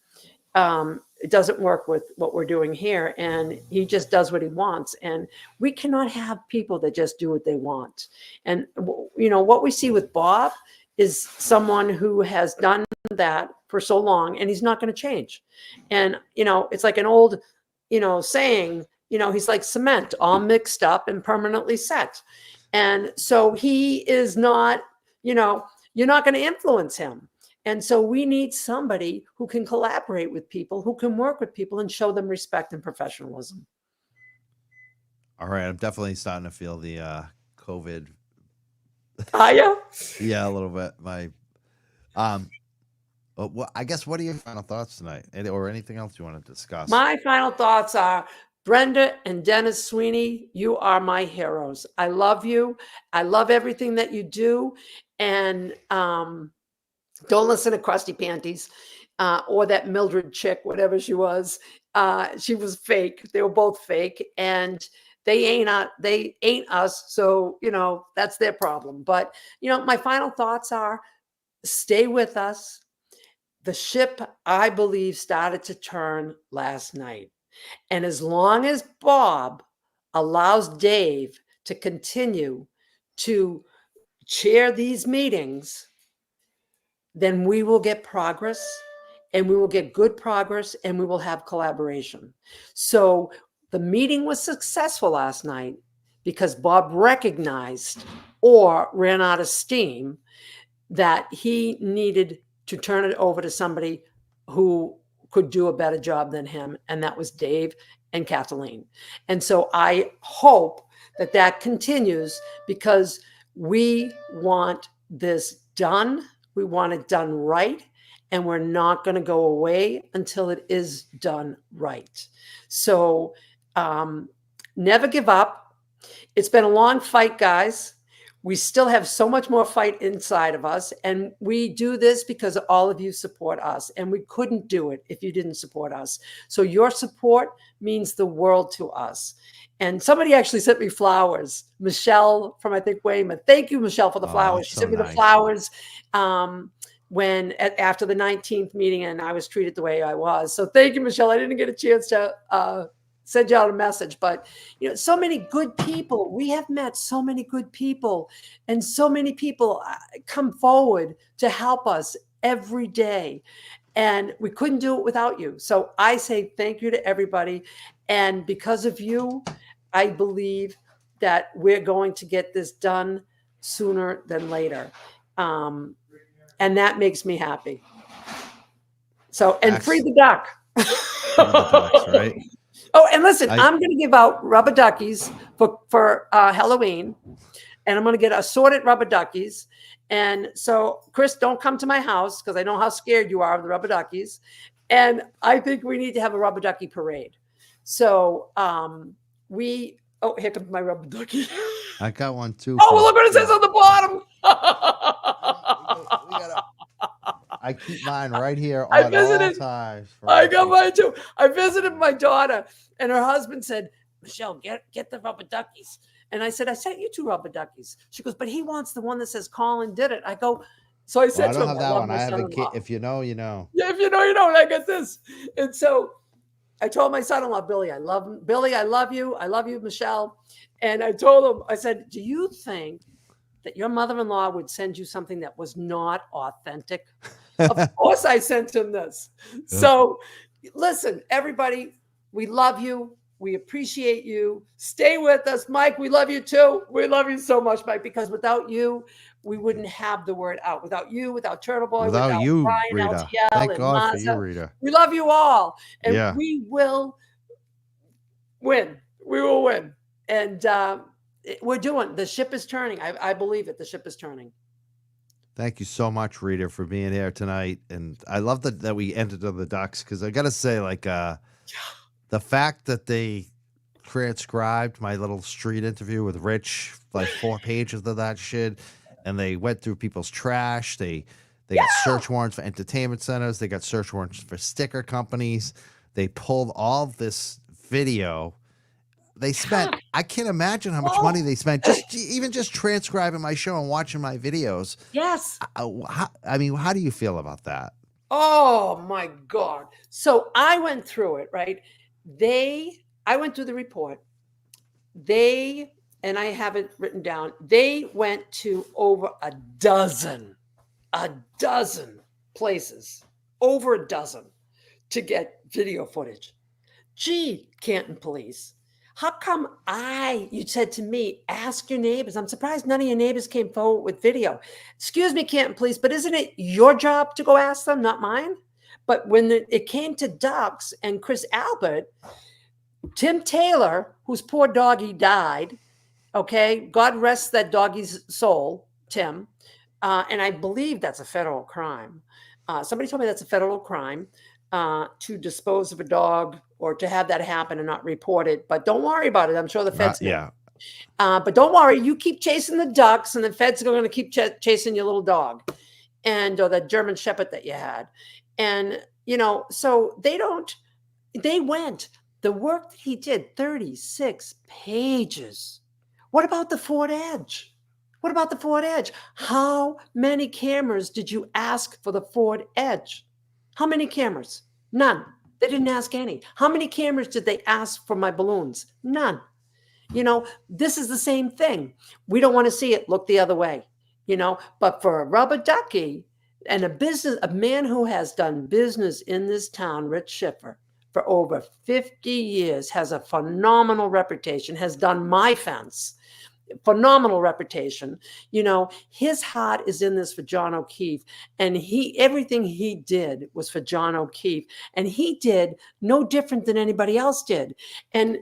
it doesn't work with what we're doing here. And he just does what he wants. And we cannot have people that just do what they want. And, what we see with Bob is someone who has done that for so long, and he's not going to change. And, it's like an old, saying, he's like cement, all mixed up and permanently set. And so he is not, you're not going to influence him. And so we need somebody who can collaborate with people, who can work with people and show them respect and professionalism. All right. I'm definitely starting to feel the COVID. Are you? Yeah, a little bit. Well, I guess, what are your final thoughts tonight, or anything else you want to discuss? My final thoughts are, Brenda and Dennis Sweeney, you are my heroes. I love you. I love everything that you do. And don't listen to Krusty Panties or that Mildred chick, whatever she was. She was fake. They were both fake. And they ain't us. So, that's their problem. But, my final thoughts are, stay with us. The ship, I believe, started to turn last night. And as long as Bob allows Dave to continue to chair these meetings, then we will get progress, and we will get good progress, and we will have collaboration. So the meeting was successful last night because Bob recognized or ran out of steam that he needed to turn it over to somebody who could do a better job than him. And that was Dave and Kathleen. And so I hope that continues, because we want this done. We want it done right. And we're not going to go away until it is done right. So never give up. It's been a long fight, guys. We still have so much more fight inside of us. And we do this because all of you support us. And we couldn't do it if you didn't support us. So your support means the world to us. And somebody actually sent me flowers. Michelle from, I think, Weymouth. Thank you, Michelle, for the flowers. She sent me the flowers after the 19th meeting, and I was treated the way I was. So thank you, Michelle. I didn't get a chance to send you out a message, but so many good people. We have met so many good people, and so many people come forward to help us every day. And we couldn't do it without you. So I say thank you to everybody. And because of you, I believe that we're going to get this done sooner than later. And that makes me happy. So, and free the duck. Free the ducks, right? Oh, and listen, I'm going to give out rubber duckies for Halloween, and I'm going to get assorted rubber duckies. And so, Chris, don't come to my house because I know how scared you are of the rubber duckies. And I think we need to have a rubber ducky parade. So here comes my rubber ducky. I got one too. Oh, well, look what it says on the bottom. I keep mine right here on all times. I got mine too. I visited my daughter, and her husband said, Michelle, get the rubber duckies. And I said, I sent you 2 rubber duckies. She goes, but he wants the one that says Colin did it. I go, so I said I to don't him, have that one. I have a son-in-law. kid. If you know, you know. Yeah, if you know, you know. And I got this. And so I told my son-in-law, Billy, I love him. Billy, I love you. I love you, Michelle. And I told him, I said, do you think that your mother-in-law would send you something that was not authentic? Of course I sent him this. So listen, everybody, we love you. We appreciate you. Stay with us, Mike. We love you too. We love you so much, Mike, because without you, we wouldn't have the word out. Without you, without Turtle Boy, Without you, Ryan, Rita. LTL, Thank and God for you, Mazza. Rita. We love you all. And Yeah. we will win. We will win. And we're doing, the ship is turning. I believe it. The ship is turning. Thank you so much, Rita, for being here tonight. And I love that we ended on the Ducks, because I got to say, like, the fact that they transcribed my little street interview with Rich, like 4 pages of that shit, and they went through people's trash. They got search warrants for entertainment centers. They got search warrants for sticker companies. They pulled all this video. They spent, I can't imagine how much money they spent just transcribing my show and watching my videos. Yes. I mean, how do you feel about that? Oh my God. So I went through it, right? I went through the report. And I have it written down, they went to over a dozen places, over a dozen, to get video footage. Gee, Canton Police, how come you said to me, ask your neighbors? I'm surprised none of your neighbors came forward with video. Excuse me, Canton Police, but isn't it your job to go ask them, not mine? But when it came to Ducks and Chris Albert, Tim Taylor, whose poor doggy died, okay, God rest that doggy's soul, Tim, and I believe that's a federal crime. Somebody told me that's a federal crime to dispose of a dog or to have that happen and not report it. But don't worry about it. I'm sure the feds know. Yeah. But don't worry. You keep chasing the ducks, and the feds are going to keep chasing your little dog, or that German Shepherd that you had. And so they went. The work that he did, 36 pages. What about the Ford Edge? What about the Ford Edge? How many cameras did you ask for the Ford Edge? How many cameras? None. They didn't ask any. How many cameras did they ask for my balloons? None. This is the same thing. We don't want to see it. Look the other way. But for a rubber ducky and a man who has done business in this town, Rich Schiffer, for over 50 years, has a phenomenal reputation, has done my fence, phenomenal reputation. His heart is in this for John O'Keefe, and everything he did was for John O'Keefe, and he did no different than anybody else did. And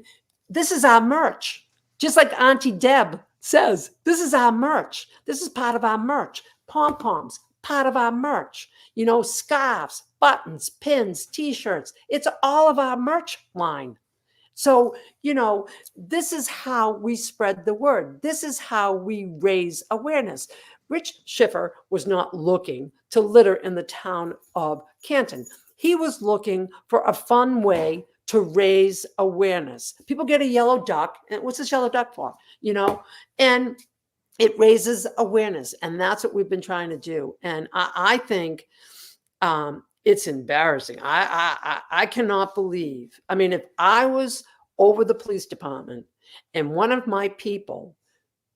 this is our merch. Just like Auntie Deb says, this is our merch. This is part of our merch. Pom-poms, part of our merch. Scarves, buttons, pins, T-shirts. It's all of our merch line. So, this is how we spread the word. This is how we raise awareness. Rich Schiffer was not looking to litter in the town of Canton. He was looking for a fun way to raise awareness. People get a yellow duck, and what's this yellow duck for? And it raises awareness, and that's what we've been trying to do. And I think it's embarrassing. I cannot believe. I mean, if I was over the police department and one of my people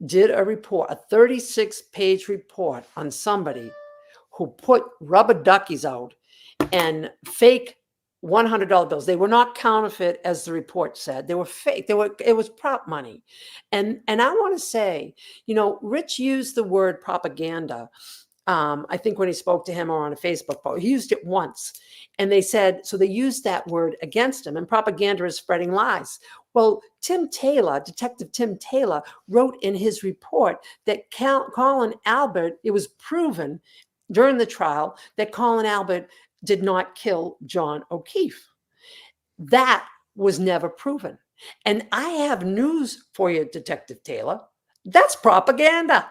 did a report, a 36-page report on somebody who put rubber duckies out and fake $100 bills. They were not counterfeit, as the report said. They were fake. It was prop money. And I want to say, Rich used the word propaganda. I think when he spoke to him or on a Facebook post, he used it once. And they said, so they used that word against him, and propaganda is spreading lies. Well, Detective Tim Taylor, wrote in his report that Colin Albert, it was proven during the trial that Colin Albert did not kill John O'Keefe. That was never proven. And I have news for you, Detective Taylor. That's propaganda.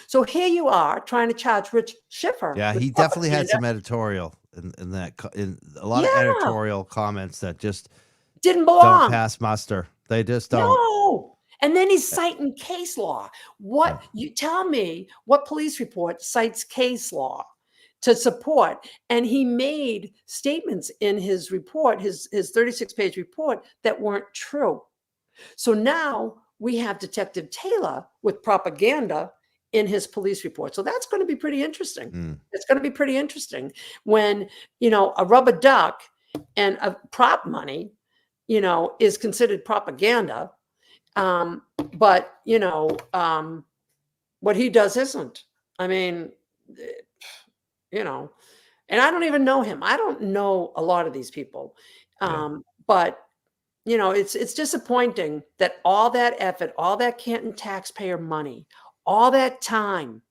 So here you are trying to charge Rich Schiffer. Yeah, he definitely had some editorial in a lot of editorial comments that just didn't belong. Don't pass muster. They just don't. No. And then he's citing case law. You tell me what police report cites case law to support? And he made statements in his report, his 36-page report, that weren't true. So now we have Detective Taylor with propaganda in his police report. So that's going to be pretty interesting. It's going to be pretty interesting when, a rubber duck and a prop money, is considered propaganda. But, what he does isn't. I mean, and I don't even know him. I don't know a lot of these people. But, it's disappointing that all that effort, all that Canton taxpayer money, all that time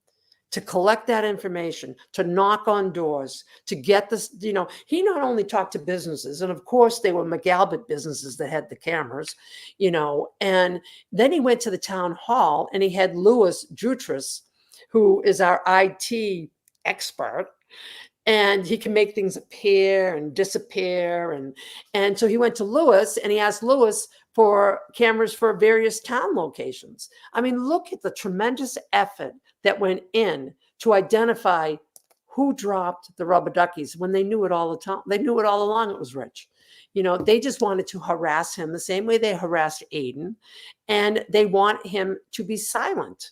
to collect that information, to knock on doors, to get this, he not only talked to businesses, and of course they were McAlbert businesses that had the cameras, and then he went to the town hall and he had Louis Jutras, who is our IT expert, and he can make things appear and disappear. And so he went to Louis and he asked Louis for cameras for various town locations. I mean, look at the tremendous effort that went in to identify who dropped the rubber duckies when they knew it all the time. They knew it all along. It was Rich. They just wanted to harass him the same way they harassed Aiden, and they want him to be silent.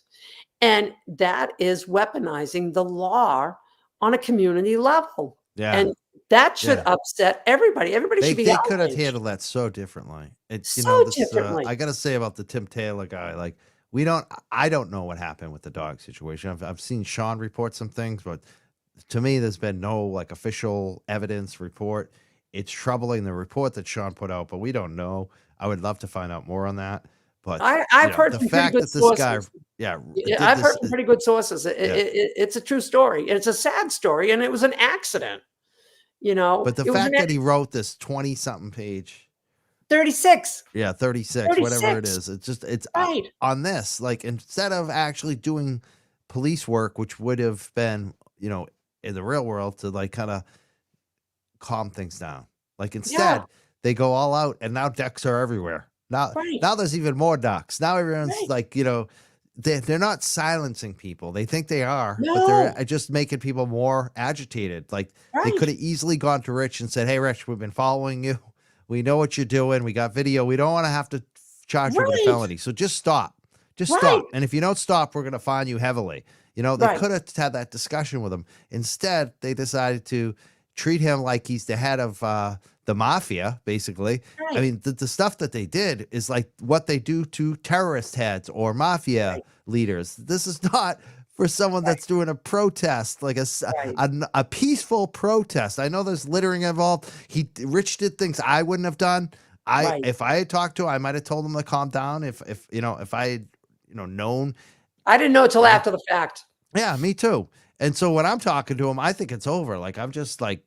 And that is weaponizing the law on a community level. Yeah. And that should upset everybody. Everybody should be They could have outraged. handled that so differently. It's differently. I gotta say about the Tim Taylor guy, like I don't know what happened with the dog situation. I've seen Sean report some things, but to me, there's been no like official evidence report. It's troubling, the report that Sean put out, but we don't know. I would love to find out more on that. But I've heard the from fact pretty good that this guy, sources. did I've heard this- from pretty good sources. It's a true story. It's a sad story, and it was an accident. But the It was fact an that he wrote this 20-something page, 36. yeah, 36, whatever it 36. is, it's Right. on this. Like instead of actually doing police work, which would have been, in the real world to like kind of calm things down. Like instead, they go all out, and now ducks are everywhere. Now there's even more ducks. Now everyone's like, they're not silencing people. They think they are, but they're just making people more agitated. Like they could have easily gone to Rich and said, "Hey, Rich, we've been following you. We know what you're doing. We got video. We don't want to have to charge you with a felony. So just stop. Just stop. And if you don't stop, we're going to fine you heavily." They could have had that discussion with him. Instead, they decided to treat him like he's the head of the mafia, basically. I mean, the stuff that they did is like what they do to terrorist heads or mafia leaders. This is not for someone that's doing a protest, like a peaceful protest. I know there's littering involved. Rich did things I wouldn't have done. If I had talked to him, I might have told him to calm down. If I had known. I didn't know until after the fact. Yeah, me too. And so when I'm talking to him, I think it's over. Like I'm just like,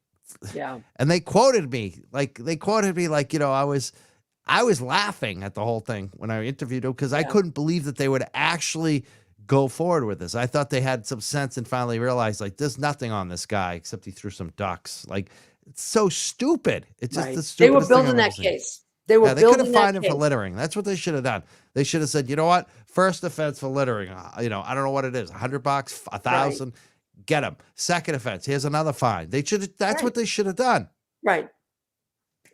and they quoted me like, I was laughing at the whole thing when I interviewed him because I couldn't believe that they would actually go forward with this. I thought they had some sense and finally realized like there's nothing on this guy except he threw some ducks. Like it's so stupid. It's just the stupidest They were thing I've building ever that seen. case. They were They could building have that fined him for case. littering. That's what they should have done. They should have said, you know what? First offense for littering. I don't know what it is. $100, $1,000. Get him. Second offense. Here's another fine. They should. That's what they should have done. Right.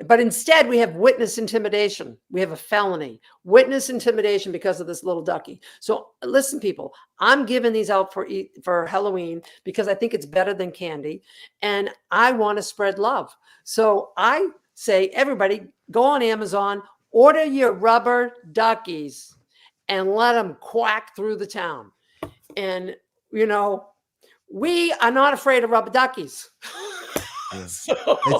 But instead, we have witness intimidation. We have a felony, witness intimidation because of this little ducky. So listen, people, I'm giving these out for Halloween because I think it's better than candy, and I want to spread love. So I say, everybody, go on Amazon, order your rubber duckies, and let them quack through the town. And we are not afraid of rubber duckies. It's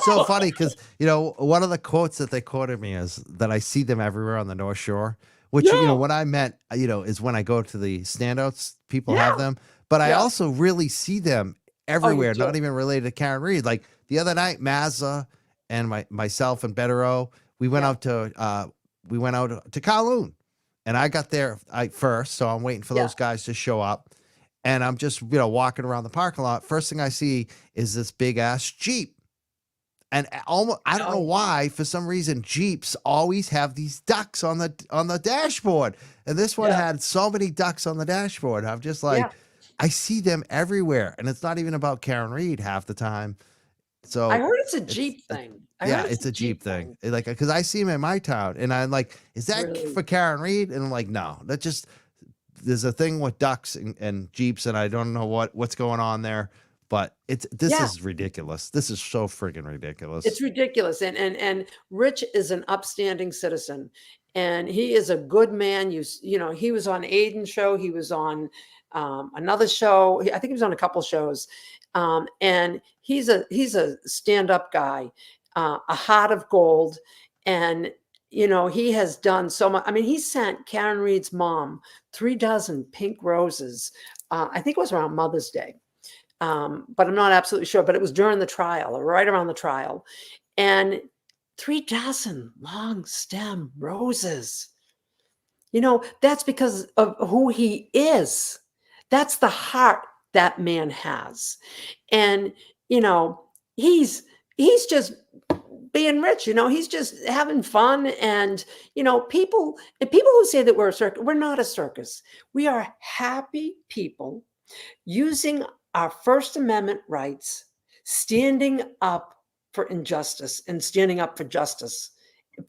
so funny because one of the quotes that they quoted me is that I see them everywhere on the North Shore, which what I meant is when I go to the standouts, people have them, but I also really see them everywhere, not even related to Karen Reed. Like the other night, Mazza and myself and Betterow, we went out to Kowloon, and I got there first, so I'm waiting for those guys to show up. And I'm just, walking around the parking lot. First thing I see is this big ass Jeep. And almost, I don't know why, for some reason, Jeeps always have these ducks on the dashboard. And this one had so many ducks on the dashboard. I'm just like, I see them everywhere. And it's not even about Karen Reed half the time. So I heard it's a Jeep thing. It's a Jeep thing. Like, because I see them in my town. And I'm like, is that for Karen Reed? And I'm like, no, that just... There's a thing with ducks and Jeeps, and I don't know what's going on there, but this Yeah. is ridiculous. This is so friggin' ridiculous. It's ridiculous. And Rich is an upstanding citizen, and he is a good man. You know, he was on Aiden's show. He was on another show. I think he was on a couple shows. And he's a stand-up guy, a heart of gold. And, you know, he has done so much. I mean, he sent Karen Reed's mom 3 dozen pink roses. I think it was around Mother's Day. But I'm not absolutely sure, but it was during the trial or right around the trial. And 3 dozen long stem roses. You know, that's because of who he is. That's the heart that man has. And, you know, he's just being rich, you know, he's just having fun. And, you know, people who say that we're a circus, we're not a circus. We are happy people using our First Amendment rights, standing up for injustice and standing up for justice,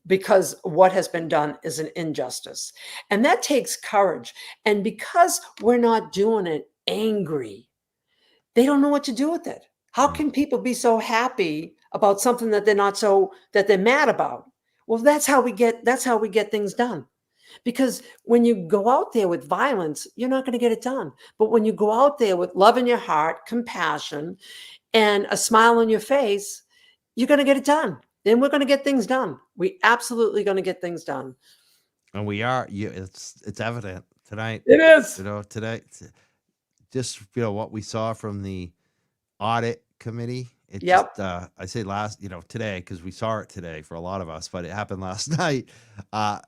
because what has been done is an injustice. And that takes courage. And because we're not doing it angry, they don't know what to do with it. How can people be so happy about something that they're mad about? Well, that's how we get things done. Because when you go out there with violence, you're not going to get it done. But when you go out there with love in your heart, compassion, and a smile on your face, you're going to get it done. And we're going to get things done. We absolutely going to get things done. And we are. It's evident tonight. It is. You know, today, just you know what we saw from the audit committee. It Yep. just, I say today, because we saw it today for a lot of us, but it happened last night.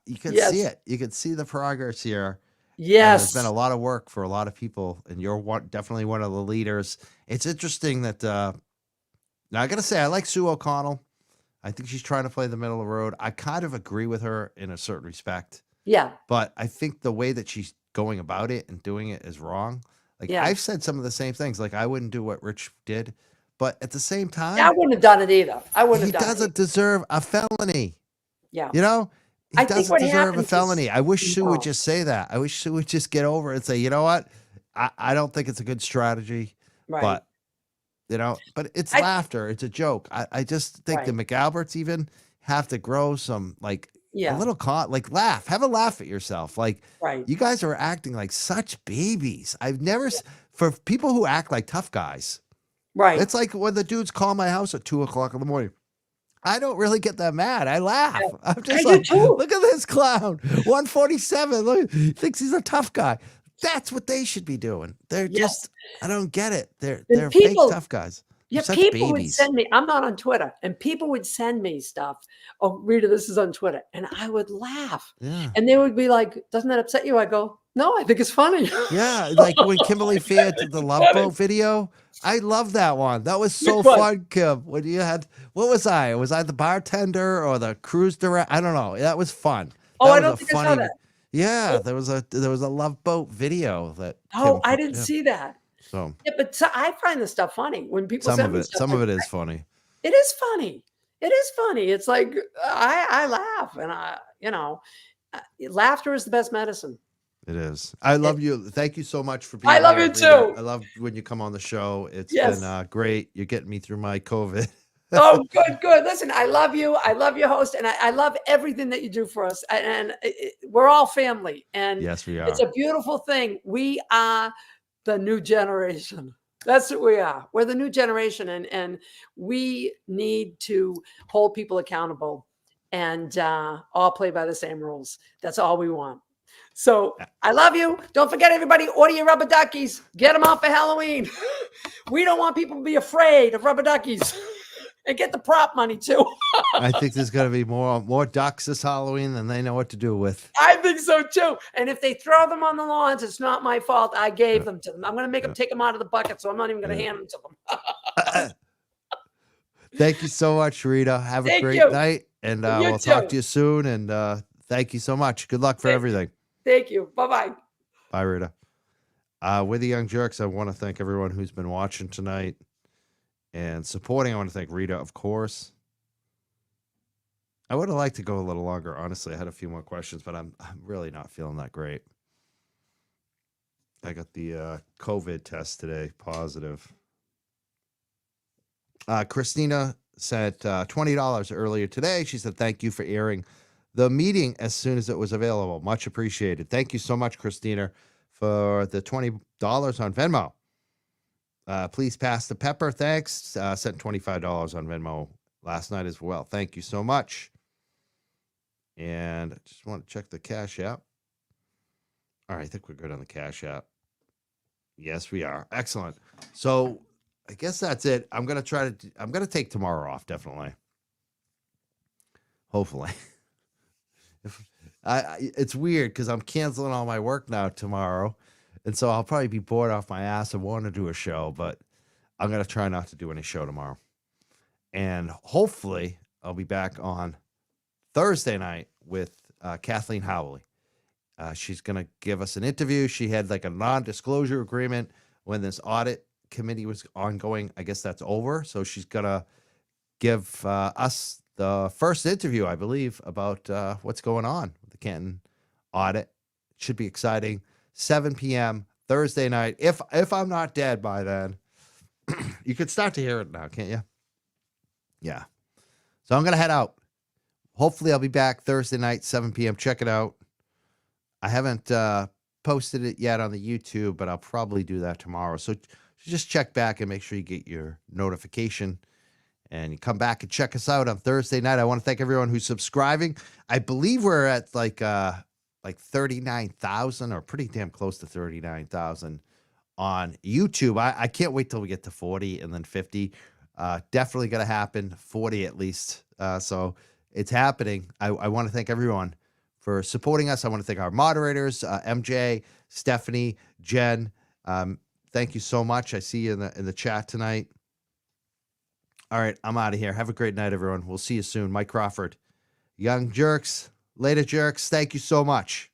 You could see it. You could see the progress here. And Yes. there's been a lot of work for a lot of people, and you're definitely one of the leaders. It's interesting that, now I got to say, I like Sue O'Connell. I think she's trying to play the middle of the road. I kind of agree with her in a certain respect. Yeah. But I think the way that she's going about it and doing it is wrong. Like, Yeah. I've said some of the same things. Like, I wouldn't do what Rich did. But at the same time, I wouldn't have done it either. I wouldn't he have done it. doesn't deserve a felony. Yeah. You know, he I think doesn't what deserve a happens is- felony. I wish Sue would No. just say that. I wish Sue would just get over it and say, you know what? I don't think it's a good strategy. Right. But, you know, but it's I- laughter. It's a joke. I just think the Right. McAlberts even have to grow some, like, Yeah. a little, laugh. Have a laugh at yourself. Like, Right. you guys are acting like such babies. I've never, for people who act like tough guys, Right. it's like when the dudes call my house at 2:00 in the morning. I don't really get that mad. I laugh. I'm just I do like, too. look at this clown. 147. Look, he thinks he's a tough guy. That's what they should be doing. They're just, I don't get it. They're fake tough guys. They're Yeah, such people would babies. send me, I'm not on Twitter, and people would send me stuff. Oh, Rita, this is on Twitter. And I would laugh. Yeah. And they would be like, doesn't that upset you? I go, no, I think it's funny. Yeah, like when Kimberly Fair did the Love Boat video. I love that one. That was so Which one? fun, Kim. When you had, what was I? Was I the bartender or the cruise director? I don't know. That was fun. Oh, That I was don't a think I saw funny- that. Yeah, there was a Love Boat video that. Oh, Kim I put- didn't yeah. see that. So Yeah, but I find this stuff funny when people some send of me it, stuff. some of it is funny. It is funny. It is funny. It's like I laugh, and laughter is the best medicine. It is. I love you. Thank you so much for being I love here, you Rita. too. I love when you come on the show. It's Yes. been great. You're getting me through my COVID. Oh, good. Listen, I love you. I love your host, and I love everything that you do for us. And we're all family. And Yes, we are. it's a beautiful thing. We are the new generation. That's what we are. We're the new generation, and we need to hold people accountable and all play by the same rules. That's all we want. So I love you. Don't forget, everybody, order your rubber duckies. Get them out for Halloween. We don't want people to be afraid of rubber duckies. And get the prop money too. I think there's going to be more ducks this Halloween than they know what to do with. I think so too. And if they throw them on the lawns, it's not my fault. I gave them to them. I'm going to make them take them out of the bucket, so I'm not even going to hand them to them. Thank you so much, Rita. Have a Thank great you. night, and You we'll talk too. to you soon. And thank you so much. Good luck for everything. Thank you. Bye-bye. Bye, Rita. With the Young Jerks, I want to thank everyone who's been watching tonight and supporting. I want to thank Rita, of course. I would have liked to go a little longer. Honestly, I had a few more questions, but I'm really not feeling that great. I got the COVID test today, positive. Christina sent $20 earlier today. She said, thank you for airing the meeting as soon as it was available. Much appreciated. Thank you so much, Christina, for the $20 on Venmo. Please pass the pepper. Thanks. Sent $25 on Venmo last night as well. Thank you so much. And I just want to check the Cash App. All right, I think we're good on the Cash App. Yes, we are. Excellent. So I guess that's it. I'm going to take tomorrow off, definitely. Hopefully. It's weird because I'm canceling all my work now tomorrow. And so I'll probably be bored off my ass and want to do a show, but I'm going to try not to do any show tomorrow. And hopefully I'll be back on Thursday night with Kathleen Howley. She's going to give us an interview. She had like a non-disclosure agreement when this audit committee was ongoing. I guess that's over. So she's going to give us the first interview, I believe, about what's going on with the Canton audit. It should be exciting. 7 p.m. Thursday night. If I'm not dead by then, you could start to hear it now, can't you? Yeah. So I'm going to head out. Hopefully I'll be back Thursday night, 7 p.m. Check it out. I haven't posted it yet on the YouTube, but I'll probably do that tomorrow. So just check back and make sure you get your notification and you come back and check us out on Thursday night. I want to thank everyone who's subscribing. I believe we're at like 39,000 or pretty damn close to 39,000 on YouTube. I can't wait till we get to 40 and then 50. Definitely going to happen, 40 at least. So it's happening. I want to thank everyone for supporting us. I want to thank our moderators, MJ, Stephanie, Jen. Thank you so much. I see you in the chat tonight. All right, I'm out of here. Have a great night, everyone. We'll see you soon. Mike Crawford, Young Jerks. Later, Jerks. Thank you so much.